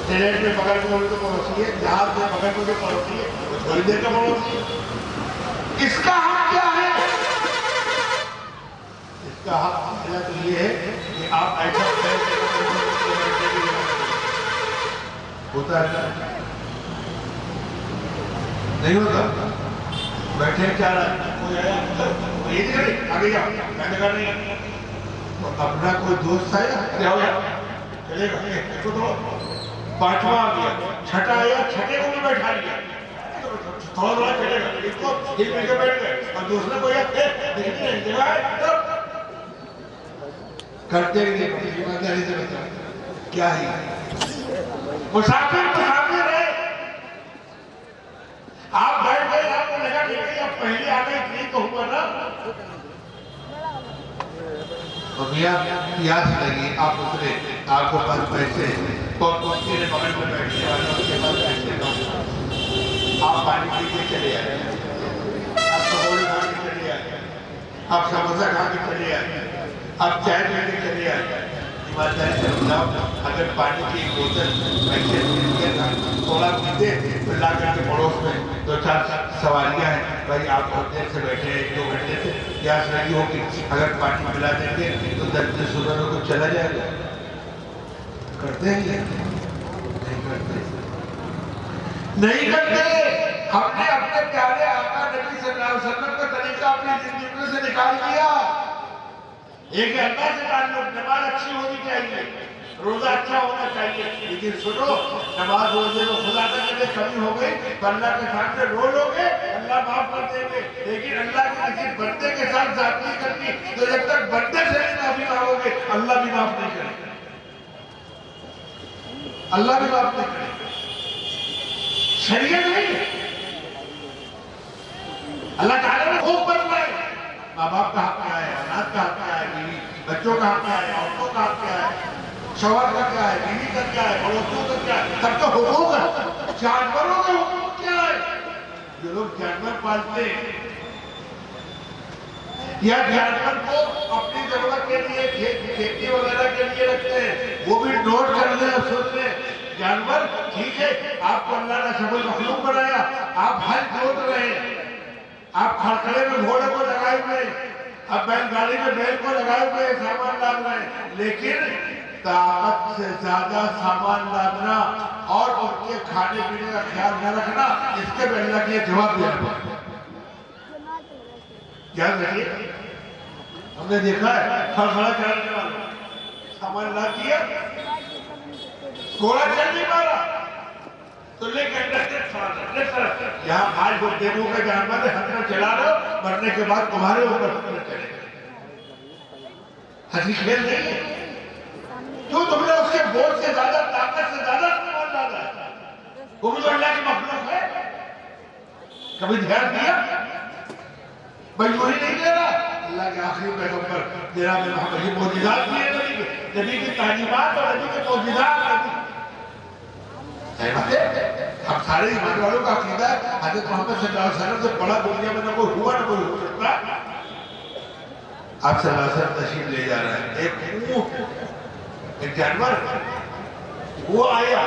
ٹرین میں بغل میں ہو تو پڑوسی ہے, جہاز میں بغل میں پڑوسی ہے, تھوڑی دیر کا پڑوسی ہے. اس کا حق کیا ہے؟ اس کا حق پہلا تو یہ ہے کہ آپ ایسا ہوتا ہے نہیں ہوتا, بیٹھے کیا رہا کوئی آیا یہ نہیں آگے جاؤ, میں نے کہا نہیں, اپنا کوئی دوست آیا کیا ہوا چلے گا, پانچواں آ گیا, چھٹا آیا, چھٹے کو بھی بیٹھا لیا, تھوڑا تھوڑا چلے گا, اس کو ہل مل کے بیٹھ گئے, اور دوسرے کو کرتے ہی نہیں, ایمانداری سے بتا. کیا ہے مسافر مسافر ہے. آپ بیٹھ گئے, آپ کو لگا کہ اب پہلے آ گئے نہیں تو ہوا نا. تو میاں پیاس لگی, آپ اترے, آپ کو پاس پیسے, پہنچے نے بغل میں بیٹھنے والا اس کے پاس پیسے نہ, آپ پانی پی کے چلے آئے, آپ پکوڑے کھا کے چلے آئے, آپ سموسہ کھا کے چلے آئے, آپ چائے پی کے چلے آئے. ایمانداری سے بتاؤ, اگر پانی کی ایک بوتل پیسے دیا تھا, تھوڑا پیتے تو لا کر کے پڑوس میں 2-4 سواریاں ہیں, بھائی آپ بہت دیر سے بیٹھے ہیں, 1-2 گھنٹے سے پیاس لگی ہوگی, اگر پانی پلا دیں گے تو 10 روپے کو چلا جائے گا. کرتے ہیں یہ نہیں کرتے, نہیں کرتے. ہم نے اپنے پیارے آقا نبی صلی اللہ علیہ وسلم کا طریقہ اپنی زندگی سے نکال دیا. ایک اللہ سے تعلق, نماز اچھی ہونی چاہیے, روزہ اچھا ہونا چاہیے, لیکن سنو, نماز روزے میں خدا کا کبھی کمی ہو گئی تو اللہ کے سامنے رو لو گے, اللہ معاف کر دیں گے. لیکن اللہ کے کسی بندے کے ساتھ زیادتی کرنی, تو جب تک بندے سے نہیں معافی مانگو گے اللہ بھی معاف نہیں کرے گا, اللہ بھی معاف نہیں کرے گا. شریعت نہیں ہے. اللہ تعالیٰ نے خوب بتلائے, ماں باپ کا حق کیا ہے, اولاد کا حق کیا ہے, بیوی بچوں کا حق کیا ہے, عورتوں کا حق کیا ہے, شوہر کا کیا ہے, بیوی کا کیا ہے, پڑوسیوں کا کیا ہے, سب کا حقوق ہے. جانوروں کے حقوق کیا ہے؟ جو لوگ جانور پالتے ہیں یا جانور کو اپنی ضرورت کے لیے کھیتی وغیرہ کے لیے رکھتے ہیں, وہ بھی نوٹ کر لیں اور سن لیں. جانور ٹھیک ہے, آپ کو اللہ نے سب مخلوق بنایا, آپ ہل جوت رہے ہیں, آپ کھڑکڑے میں گھوڑے کو لگائے ہوئے, اب بیل گاڑی میں بیل کو لگائے ہوئے سامان لاد رہے ہیں, لیکن طاقت سے زیادہ سامان لادنا اور ان کے کھانے پینے کا خیال نہ رکھنا, اس کے بھی اللہ کے جواب دینا پڑتا ہے. یاد رکھیے, ہم نے دیکھا ہے کھڑکڑا چلانے والا سامان لاد دیا, گھوڑا چل نہیں پا رہا تو لے کر یہاں آج وہ دیکھو کا جانور ہے, ہتھیار چلا رہے ہو, مرنے کے بعد تمہارے اوپر ہتھیار چلے گا. ہنسی کھیل نہیں ہے, کیوں تم نے اس کے بوجھ سے زیادہ, طاقت سے زیادہ سامان لادا ہے, وہ بھی تو اللہ کی مخلوق ہے. کبھی دھیان دیا؟ مجبوری نہیں دے رہا. اللہ کے آخری پیغمبر جناب محمد, یہ معجزات دیے نبی کے, نبی کی تعلیمات اور نبی کے معجزات. ہم سارے ایمان والوں کا عقیدہ ہے حضرت محمد صلی اللہ علیہ وسلم سے بڑا دنیا میں نہ کوئی ہوا نہ کوئی ہو سکتا. آپ صلی اللہ علیہ وسلم تشریف لے جا رہا ہے, ایک اونٹ, ایک جانور وہ آیا,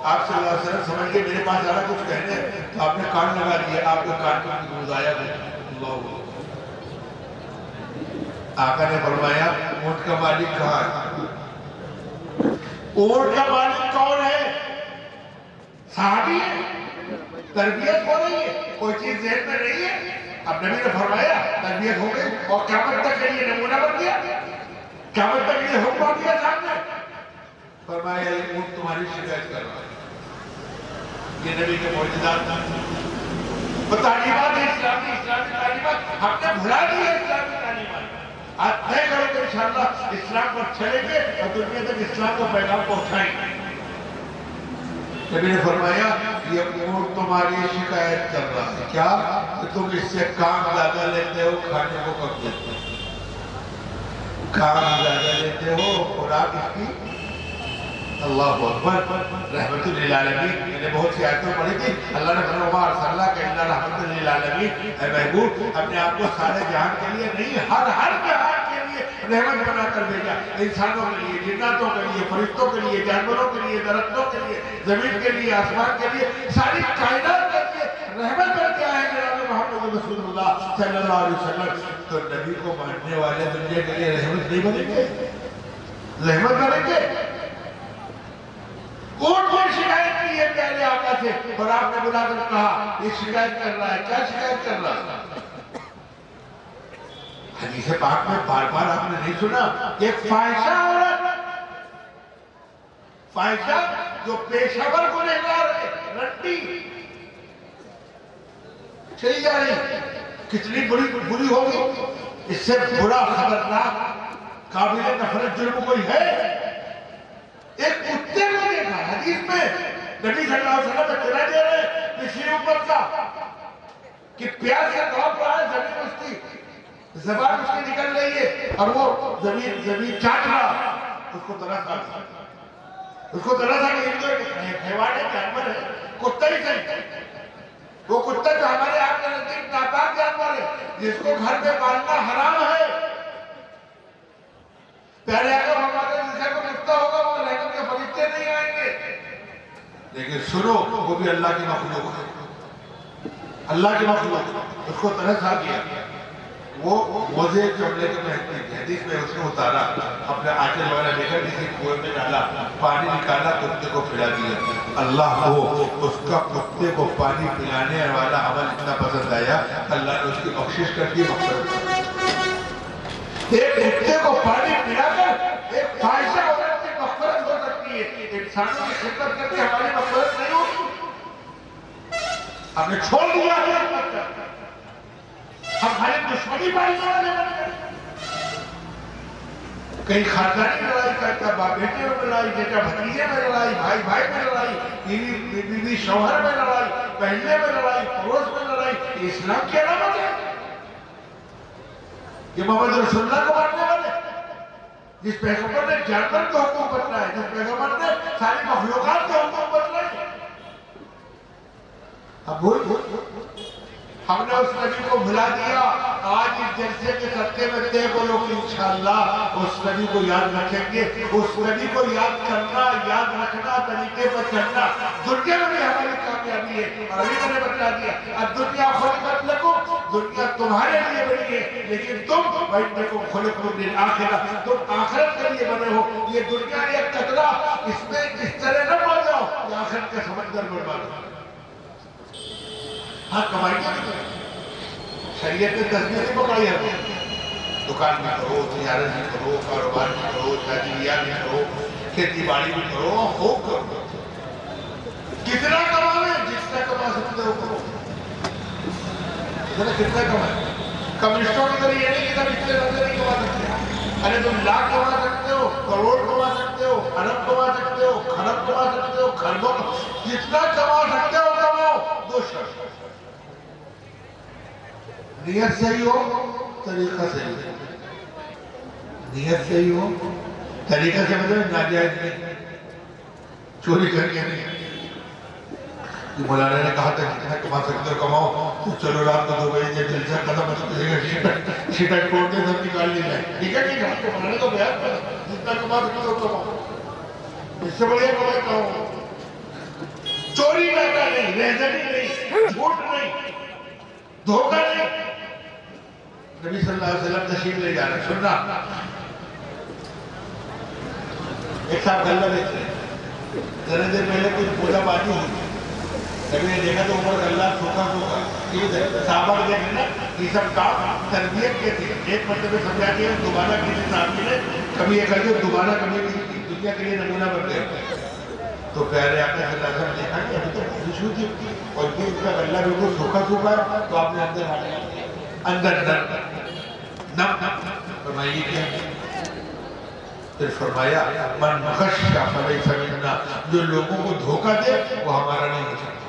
آپ صلی اللہ علیہ وسلم سمجھ کے میرے پاس آ رہا کچھ کہنے, تو آپ نے کان لگا دیا, آپ کے کان کو گزایا گیا. آقا نے فرمایا اونٹ کا مالک کہاں ہے؟ اونٹ کا مالک کون ہے؟ صحابی ہے, تربیت ہو رہی ہے, کوئی چیز ذہن میں نہیں ہے. اب نبی نے فرمایا تربیت ہو گئی اور قیامت تک کے لیے نمونہ بن گیا, قیامت تک کے لیے حکم آ گیا سامنے. فرمایا یہ اونٹ تمہاری شکایت کر رہا ہے. یہ نبی کے معجزات تعلیمات اسلامی تعلیمات ہم نے بھلا دی ہے. اسلامی تعلیمات آج طے کرو کہ انشاءاللہ اسلام پر چلیں گے اور دنیا تک اسلام کو پیغام پہنچائیں گے. نبی نے فرمایا یہ اونٹ تمہاری شکایت کر رہا ہے, کیا کہ تم اس سے کام زیادہ لیتے ہو, کھانے کو کم دیتے ہو. کام زیادہ لیتے ہو, خوراک اس کی. اللہ اکبر, رحمت للعالمین. میں نے بہت سی آیتیں پڑھی تھی, اللہ نے فرمایا اللہ کہ اللہ رحمت للعالمین, اے محبوب اپنے آپ کو سارے جہان کے لیے نہیں, ہر جہان کے لیے رحمت بنا کر بھیجا. انسانوں کے لیے, جناتوں کے لیے, فرشتوں کے لیے, جانوروں کے لیے, درختوں کے لیے, زمین کے لیے, آسمان کے لیے, ساری کائنات کے لیے رحمت بن کے آئے جناب محمد رسول اللہ صلی اللہ علیہ وسلم. تو نبی کو ماننے والے دنیا کے لیے رحمت نہیں بنیں گے, رحمت بنیں گے. اونٹ کو شکایت کی ہے پہلے آقا سے, اور آپ نے بلا کر کہا یہ شکایت کر رہا ہے. کیا شکایت کر رہا ہے؟ حدیث پاک میں بار بار آپ نے نہیں سنا ایک فاحشہ عورت, فاحشہ جو پیشاور کو نہلار ہے, رٹی چلی جا رہی, کتنی بری ہوگی. اس سے برا خبرناک قابل نفرت جرم کوئی ہے؟ ایک کتے کو دیکھا حدیث میں نبی صلی اللہ علیہ وسلم اطلاع دے رہے پچھلی امت کا کہ پیار سے کاپ رہا ہے، زمین اس کی زبان اس کی نکل رہی ہے اور وہ زمین چاٹ رہا، اس کو ترس آ گیا، اس کو ترس آ گیا، یہ تو ایک حیوان ہے، جانور ہے، کتا ہی صحیح، وہ کتا جو ہمارے آپ کے نزدیک ناپاک جانور ہے جس کو گھر میں پالنا حرام ہے، پیارے آقا فرماتے ہیں جس گھر میں کتا ہوگا وہ رحمت کے فرشتے نہیں آئیں گے، لیکن سنو وہ بھی اللہ کی مخلوق ہے، اللہ کی مخلوق، اس کو ترس آ گیا، وہ موزے چمڑے کے مہنگی حدیث میں اس نے اتارا، اپنے آنچل وغیرہ لے کر کسی کنویں میں ڈالا، پانی نکالا، کتے کو پلا دیا، اللہ کو اس کا کتے کو پانی پلانے والا عمل اتنا پسند آیا، اللہ نے اس کی بخشش کر دی، مغفرت کر دی۔ ایک کتے کو پانی پلا کر ایک فاحشہ عورت کی مغفرت ہو سکتی ہے، انسانوں کی خدمت کر کے ہماری مغفرت نہیں ہوگی، ہم نے چھوڑ دیا ہے، ہم ہماری دشمنی پالنے والے بن گئے، کہیں خاندانی لڑائی کرتا، باپ بیٹے میں لڑائی، بیٹا بھتیجے میں لڑائی، بھائی بھائی میں لڑائی، بیوی شوہر میں لڑائی، بہنیں میں لڑائی، پڑوس میں لڑائی، یہ اسلام کی علامت ہے، یہ محمد رسول اللہ کو ماننے والے، جس پیغمبر نے جانور کے حقوق بتلائے، جس پیغمبر نے ساری مخلوقات کے حقوق بتلائے، اب بھول ہم نے اس نبی کو بھلا دیا، آج اس جلسے کے صدقے میں طے بولو کہ انشاءاللہ اس نبی کو یاد رکھیں گے، اس نبی کو یاد کرنا، یاد رکھنا، طریقے پر چلنا، دنیا میں بھی ہماری کامیابی ہے، اور ابھی میں نے بتا دیا، اب دنیا خلقت لکم، دنیا تمہارے لیے بنی ہے، لیکن تم وَإِنَّكُمْ خُلِقْتُمْ لِلْآخِرَةِ، تم آخرت کے لیے بنے ہو، یہ دنیا ایک قطرہ، اس میں اس طرح نہ پڑ جاؤ کہ آخرت کے سمندر برباد ہو۔ ہاں کمائیاں بھی کریں، شریعت نے تصویر سے پکڑائی ہے، دکان بھی کرو، تجارت بھی کرو، کاروبار بھی کرو، تجریہ بھی کرو، کھیتی باڑی بھی کرو، خوب کرو، کتنا کمانے، جتنا کما سکتے ہو کرو، کتنا کمائے، کمیونسٹوں کی طرح یہ نہیں کہ تم اتنے زیادہ نہیں کما سکتے، ارے تم لاکھ کما سکتے ہو، کروڑ کما سکتے ہو، ارب کما سکتے ہو، خرب کما سکتے ہو، خربوں، جتنا کما سکتے ہو کماؤ، دو شرط، نیت صحیح ہو، طریقہ صحیح ہو، نیت صحیح ہو، طریقہ سے مطلب ناجائز نہیں، چوری کر کے نہیں، مولانا نے کہا تھا جتنا کما سکتے ہو کماؤ، تو چلو رات کو 2 بجے جلسہ ختم ہو جائے گا، شیٹر کوٹ کے سب نکال لی جائے، ٹھیک ہے ٹھیک ہے، مولانا تو بیان کرا، جتنا کما سکتے ہو کماؤ، اس سے بڑھیا کمائی کہاں ہو، چوری ڈاکہ نہیں، رہزنی نہیں، جھوٹ نہیں، دھوکہ نہیں، نبی صلی اللہ علیہ وسلم تشریف لے جا رہے ہیں، سننا، ایک صاحب غلہ بیچ رہے ہیں، ذرا دیر پہلے کچھ پوجا بازی ہوئی، نبی نے دیکھا تو اوپر غلہ سوکھا سوکھا، صحابہ کو دیکھ لینا، یہ سب کام تربیت کے تھے، ایک مرتبہ سمجھا دیا، دوبارہ کسی صحابی نے کبھی یہ کر دیا، دوبارہ کبھی دنیا کے لیے نمونہ بن گئے، تو پیارے آقا صلی اللہ علیہ وسلم نے دیکھا کہ ابھی تک بارش ہوئی تھی اور یہ اس کا غلہ بالکل سوکھا سوکھا ہے، تو آپ نے اندر ہاتھ ڈال دیا، اندر نم فرمائیے کیا، پھر فرمایا من غش فلیس منا، جو لوگوں کو دھوکہ دے وہ ہمارا نہیں ہو سکتا،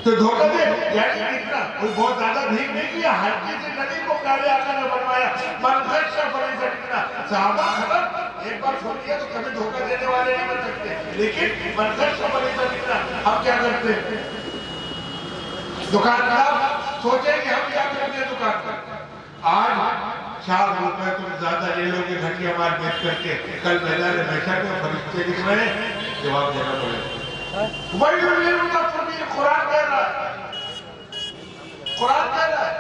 تو دھوکہ دے یعنی اتنا کوئی بہت زیادہ بھیگ نہیں کیا، ہر کسی نبی کو پیارے آقا نے فرمایا من غش فلیس منا، صحابہ خبر ایک بار سن لیا تو کبھی دھوکہ دینے والے نہیں بن سکتے، لیکن من غش فلیس منا، ہم کیا کرتے ہیں، دکاندار سوچیں کہ ہم کیا کرتے ہیں دکان پر، آج 4 روپے تم زیادہ لے لو گے گھٹیا مار بیچ کر کے، کل میدان محشر میں فرشتے لکھ رہے ہیں، جواب دینا پڑے گا، وَيْلٌ لِّلْمُطَفِّفِينَ، قرآن کہہ رہا ہے، قرآن کہہ رہا ہے،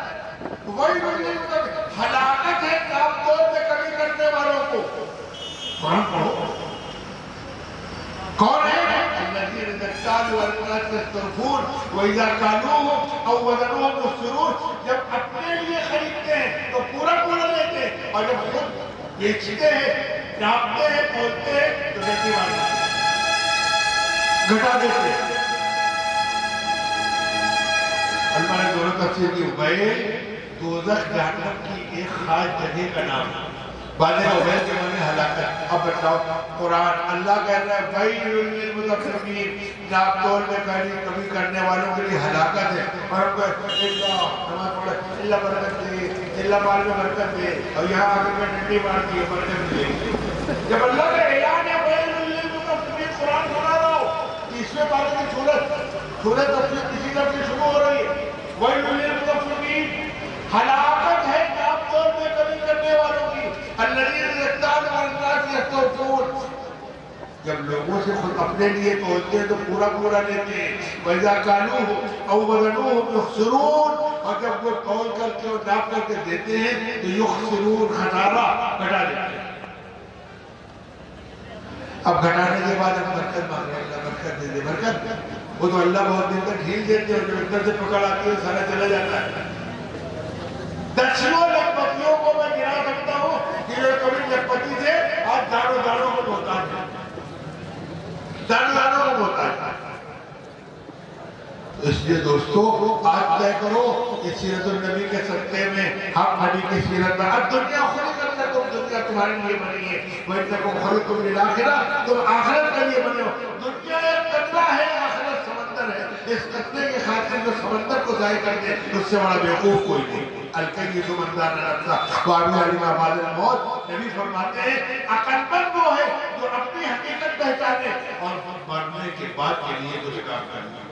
وَيْلٌ لِّلْمُطَفِّفِينَ، ہلاکت ہے کام توڑ میں کمی کرنے والوں کو، قرآن پڑھو، کون ہے؟ الذين اذا اكتالوا على الناس يستوفون واذا كالوهم او وزنوهم يخسرون، جب اپنے لیے خریدتے ہیں تو پورا پورا لیتے ہیں، اور جب خود بیچتے ہیں، ناپتے ہیں، تولتے ہیں تو غلطی مانتے ہیں، گھٹا دیتے ہیں۔ علماء نے دونوں تفسیر کی، دوزخ جہنم کی ایک خاص جگہ کا نام ہے، بعد ویل کے معنی ہلاکت. اب بتاؤ قرآن اللہ کہہ رہا ہے ویل للمطففین، ناپ تول میں کبھی کرنے والوں کے لیے ہلاکت ہے. اور ہم کہتے ہیں اللہ نماز پڑھے اللہ برکت دے، اللہ مال میں برکت دے، اور یہاں آ کر ڈنڈی مار دی برکت دے. جب اللہ کا اعلان ہے ویل للمطففین قرآن سنا رہا ہو، اس میں بات کی سورت تفسیر کسی طرف سے شروع ہو رہی ہے. ویل للمطففین ہلاکت ہے ناپ تول میں کبھی کرنے والوں کی. الذین یکتالون علی الناس یستوفون، جب لوگوں سے خود اپنے لیے تولتے ہیں تو پورا پورا لیتے ہیں. وَإِذَا كَالُوهُمْ أَوْ وَزَنُوهُمْ يُخْسِرُونَ، اور جب وہ تول کر کے اور ناپ کر کے دیتے ہیں تو یخسرون خسارہ گھٹا دیتے ہیں. اب گھٹانے کے بعد ہم برکت مانگ رہے ہیں اللہ برکت دے دے برکت. وہ تو اللہ بہت دن تک ڈھیل دیتے ہیں اور جب اتنا سے پکڑ آتی ہے سارا چلا جاتا ہے. دسیوں لکھپتیوں کو میں گرا سکتا ہوں کہ یہ کبھی لکھپتی سے آج دانوں دانوں کو بہتا ہے، دانوں دانوں کو بہتا ہے. اس لیے دوستو آج طے کرو کہ سیرت النبی کے صدقے میں ہم نبی کی سیرت میں. اب دنیا خود کرتا تم، دنیا تمہارے لیے بنی ہے. وَإِنَّكُمْ خَلَقْتُمْ لِلْآخِرَةِ، تم آخرت کے لیے بنے ہو. دنیا ایک قطرہ ہے، آخرت سمندر ہے. اس قطرے کے خاطر جو سمندر کو ضائع کر دے اس سے بڑا بیوقوف کوئی نہیں. الکیس من دان نفسہ وعمل لما بعد الموت. نبی فرماتے ہیں عقل مند وہ ہے جو اپنی حقیقت پہچانے اور مرنے کے بعد کے لیے کچھ کام کرنے.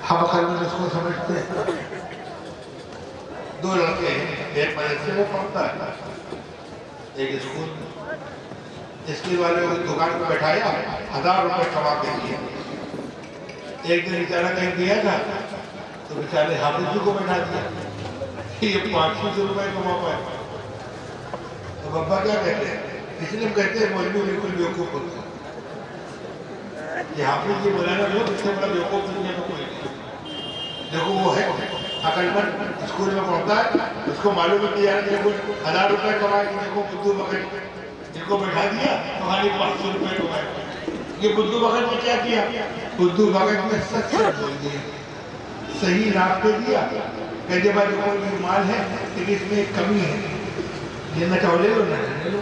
ہم عقل مند اس کو سمجھتے ہیں. دو لڑکے ہیں، ایک مدرسے میں پڑھتا ہے، ایک اسکول میں. اسکول والے کو دکان پہ بیٹھایا، 1000 روپے کما کے دیے. ایک دن بیچارہ کہیں گیا تھا تو بیچارے حافظ جی کو بیٹھا دیا کہ یہ 500 روپے کما پائے. تو بابا کیا کہتے ہیں؟ اس لیے ہم کہتے ہیں مولوی بالکل بیوقوف ہوتے ہیں. یہ حافظ جی مولانا لوگ اس سے بڑا بیوقوف دنیا میں کوئی نہیں. دیکھو وہ ہے عقل مند، اسکول میں پڑھتا ہے، اس کو معلوم ہے کہ یار یہ کوئی 1000 روپے کمائے گی. دیکھو بدھو بکٹ جن کو بیٹھا دیا تو خالی 500 روپے کمائے. یہ بدھو بکٹ نے کیا کیا؟ بدھو بکٹ نے سچ سچ بول دیا، صحیح ناپ پہ دیا کہ جب آج کوئی بھی مال ہے لیکن اس میں ایک کمی ہے، لینا چاہو لے لو، نہ لے لو.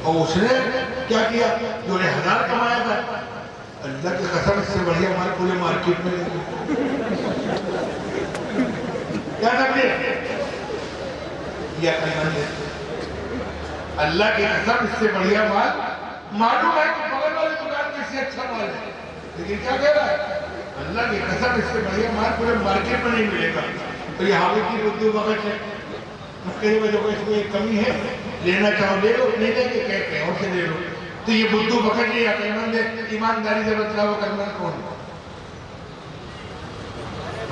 اور اس نے کیا کیا؟ جو نے 1000 کمایا تھا، اللہ کی قسم اس سے بڑھیا مال پورے مارکیٹ میں کیا کرتے ہیں؟ یہ عقل مند ہے. اللہ کی قسم اس سے بڑھیا مال معلوم ہے کہ بغل والی دکان میں سے اچھا مال ہے، لیکن کیا کہہ رہا ہے؟ اللہ کی قسم اس سے بڑھیا مال پورے مارکیٹ میں نہیں ملے گا. تو یہ حافظ کی بدھو بکٹ ہے. مکے میں جو اس میں ایک کمی ہے، لینا چاہو لے لو، نہیں لیں گے کہتے ہیں اور سے لے لو. تو یہ بدھو بکٹ یہ عقل مند ہے. ایمانداری سے بتلاؤ عقل مند کون ہے؟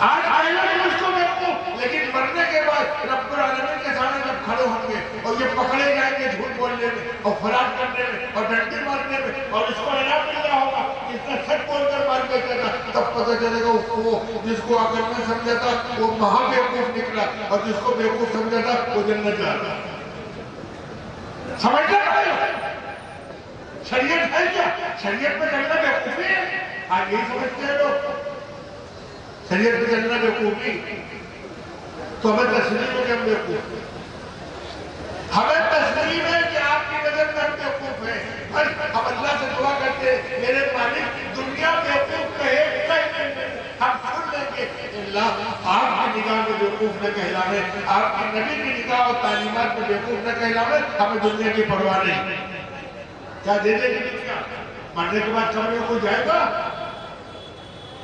آج پہلا بھی مجھ کو دیکھو، لیکن مرنے کے بعد رب العالمین کے سامنے جب کھڑے ہوں گے اور یہ پکڑے جائیں گے جھوٹ بولنے میں اور فراڈ کرنے میں اور ڈنڈی مارنے میں، اور اس کو انعام مل رہا ہوگا اس نے سچ بول کر مار کے چلا، تب پتہ چلے گا وہ جس کو عقل میں سمجھا تھا وہ مہا بیوقوف نکلا، اور جس کو بیوقوف سمجھا تھا وہ جنت جا رہا. سمجھنا پڑے شریعت ہے کیا؟ شریعت میں چلنا بیوقوفی ہے. آج یہی سمجھتے ہیں لوگ شریعت میں چلنا بیوقوفی. تو ہمیں تسلیم ہے کہ ہم بیوقوف ہیں. ہمیں تسلیم ہے کہ آپ کی نظر میں ہم بیوقوف ہیں. ہم اللہ سے دعا کرتے ہیں میرے مالک دنیا بیوقوف کہے ہم سن لیں گے. اللہ آپ کی نگاہ میں بیوقوف نہ کہلاوے، آپ کی نبی کی نگاہ اور تعلیمات میں بیوقوف نہ کہلاوے. ہمیں دنیا کی پرواہ نہیں. کیا دے دے گی دنیا؟ مرنے کے بعد قبر میں کوئی جائے گا؟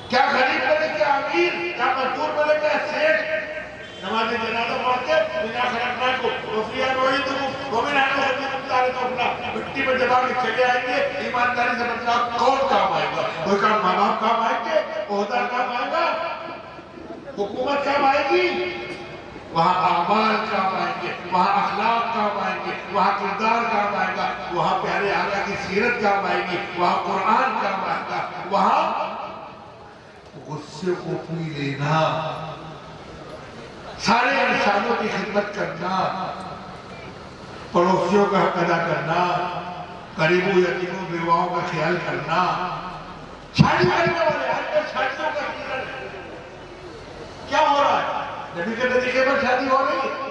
کیا غریب بنے، کیا امیر، کیا مزدور بنے، کیا سیٹ نماز جنازہ پڑھ کے بنا خلقناکم وفیہا نعیدکم ومنہا نخرجکم تارۃ اخری. مٹی میں جب آگے چلے آئیں گے. ایمانداری سے بتلاؤ کون کام آئے گا؟ کوئی کام ماں باپ کام آئیں گے، عہدہ کام آئے گا، حکومت کام آئے گی؟ وہاں اعمال کام آئیں گے، وہاں اخلاق کام آئیں گے، وہاں کردار کام آئے گا، وہاں پیارے آقا کی سیرت کام آئے گی، وہاں قرآن کام آئے گا، وہاں غصے کو پی لینا، سارے انسانوں کی خدمت کرنا، پڑوسیوں کا حق ادا کرنا، غریبوں یتیموں بیواؤں کا خیال کرنا. شادی کرنے والے آج کل شادیوں کا سیزن ہے. کیا ہو رہا ہے؟ نبی کے طریقے پر شادی ہو رہی ہے.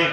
1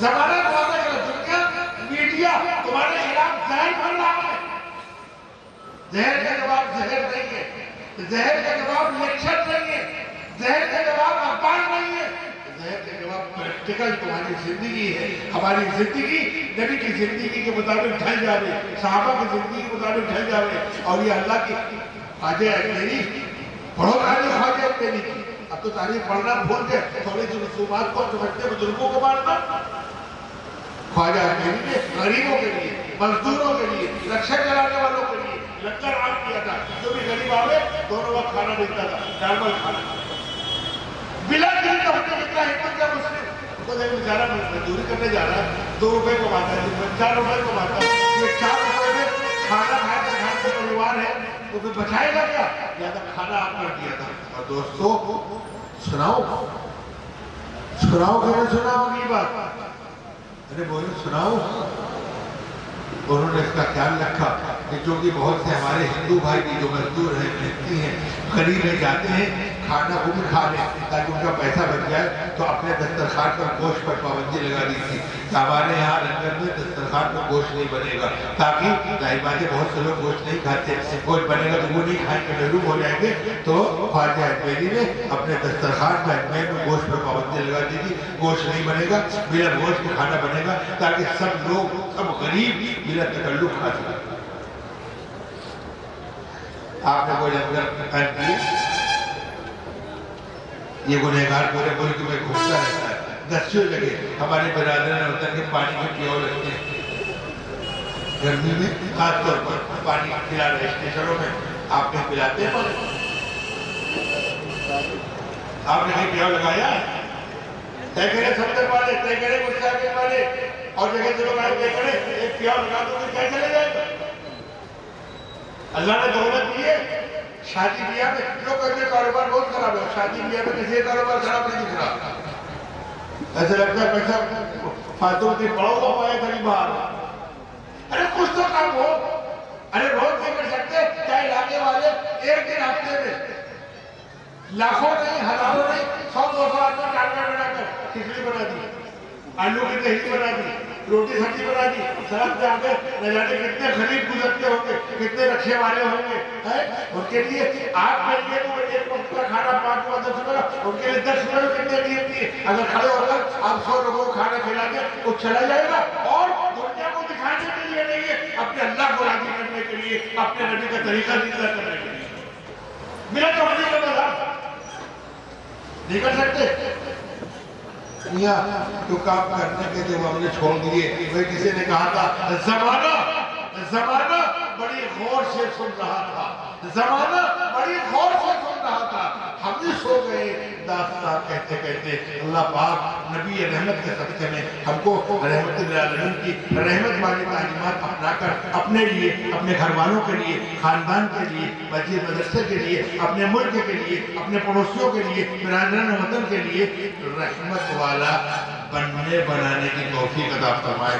زمانہ تمہارا غلط، دنیا میڈیا تمہارے خلاف زہر بھر رہا ہے. زہر کا جواب زہر نہیں ہے، زہر کا جواب لیکچر نہیں ہے، زہر کا جواب اخبار نہیں ہے، زہر کا جواب پریکٹیکل تمہاری زندگی ہے. ہماری زندگی نبی کی زندگی کے مطابق ڈھل جاوے، صحابہ کی زندگی کے مطابق ڈھل جاوے. اور یہ اللہ کی خواجہ اجمیری، پڑھو تاریخ خواجہ اجمیری کی. اب تو تاریخ پڑھنا بھول گئے، تھوڑی سی رسومات کو سمجھتے بزرگوں کو ماننا. خواجہ اجمیری نے غریبوں کے لیے، مزدوروں کے لیے، رکشہ چلانے والوں کے لیے لنگر عام کیا تھا. جو بھی غریب آوے دونوں وقت کھانا دیتا تھا، نارمل کھانا. بلا دل کا ہوتے کتنا حکمت کیا مسلم کو دیکھ بیچارہ مزدوری کرنے جا رہا ہے، 2 روپے کماتا ہے، 4 روپے کماتا ہے. یہ 4 روپے میں کھانا کھائے تو گھر کا پریوار ہے تو پھر بچائے گا کیا؟ یا تو کھانا آپ کر دیا تھا. اور دوستو سناؤ کہ نہ سناؤ اگلی بات؟ ارے بولے سناؤ. انہوں نے اس کا خیال رکھا کہ چونکہ بہت سے ہمارے ہندو بھائی بھی جو مزدور ہیں، محنتی ہیں، غریب ہیں، جاتے ہیں کھانا وہ بھی کھا لیں تاکہ ان کا پیسہ بچ جائے، تو اپنے دسترخوان پر گوشت پر پابندی لگا دی تھی. ہمارے یہاں لنگر میں دسترخوان پر گوشت نہیں بنے گا، تاکہ ظاہر بات ہے بہت سے لوگ گوشت نہیں کھاتے، گوشت بنے گا تو وہ نہیں کھائیں گے، محروم ہو جائیں گے. تو خواجہ اجمیری نے اپنے دسترخوان پر اجمیر میں گوشت پر پابندی لگا دی تھی. گوشت نہیں بنے گا، بلا گوشت کے کھانا بنے گا تاکہ سب لوگ، سب غریب بلا تکلف کھا سکیں. آپ نے وہ لنگر قائم کیا. یہ گنہگار پورے ملک میں گھومتا رہتا ہے. دسیوں لگے ہمارے برادران وطن کے پانی میں پیو لگتے ہیں گرمی میں، خاص طور پر پانی پلا رہے اسٹیشنوں میں. آپ نے پلاتے ہیں پانی؟ آپ نے کہیں پیو لگایا؟ طے کرے سمندر والے، طے کرے مسافر والے، اور جگہ سے لوگ آئے طے کرے ایک پیو لگا دو پھر کیا چلے جائے گا؟ اللہ نے دولت دی ہے. شادی بیاہ میں لوگ کہتے ہیں کاروبار بہت خراب ہے. شادی بیاہ میں کسی کاروبار خراب نہیں دکھ رہا. ایسا لگتا ہے پیسہ فاتحوں کی پڑھو ہوا پائے تھا باہر. ارے کچھ تو کام ہو. ارے روز نہیں کر سکتے کیا علاقے والے ایک دن ہفتے میں لاکھوں نہیں، ہزاروں نہیں، 100-200 آدمی ٹانگا بنا کر کھچڑی بنا دی، آلو کی تہری بنا دی، روٹی سبزی بنا دی. سڑک پہ آگے نہ جانے کتنے غریب گزرتے ہوں گے، کتنے رکشے والے ہوں گے. ان کے لیے آپ کے لیے تو ایک وقت کا کھانا 5 روپے 10 روپے، ان کے لیے 10 روپے کتنے قیمت ہے. اگر کھڑے ہو کر آپ 100 لوگوں کو کھانا کھلا کے وہ چلا جائے گا. اور دنیا کو دکھانے کے لیے نہیں ہے، اپنے اللہ کو راضی کرنے کے لیے، اپنے نبی کا طریقہ زندہ کرنے کے لیے. میرا کمپنی کا مذہب نہیں کر سکتے. تو کام کرنے کے جو ہم نے چھوڑ دیے. وہ کسی نے کہا تھا زمانہ بڑی غور سے سن رہا تھا، زمانہ بڑی غور سے سن رہا تھا، ہم بھی سو گئے داستان کہتے کہتے. اللہ پاک نبی رحمت کے صدقے میں ہم کو رحمت للعالمین کی رحمت والی تعلیمات اپنا کر اپنے لیے، اپنے گھر والوں کے لیے، خاندان کے لیے، مسجد مدرسے کے لیے، اپنے ملک کے لیے، اپنے پڑوسیوں کے لیے، برادران وطن کے لیے رحمت والا بنانے کی توفیق عطا فرمائے.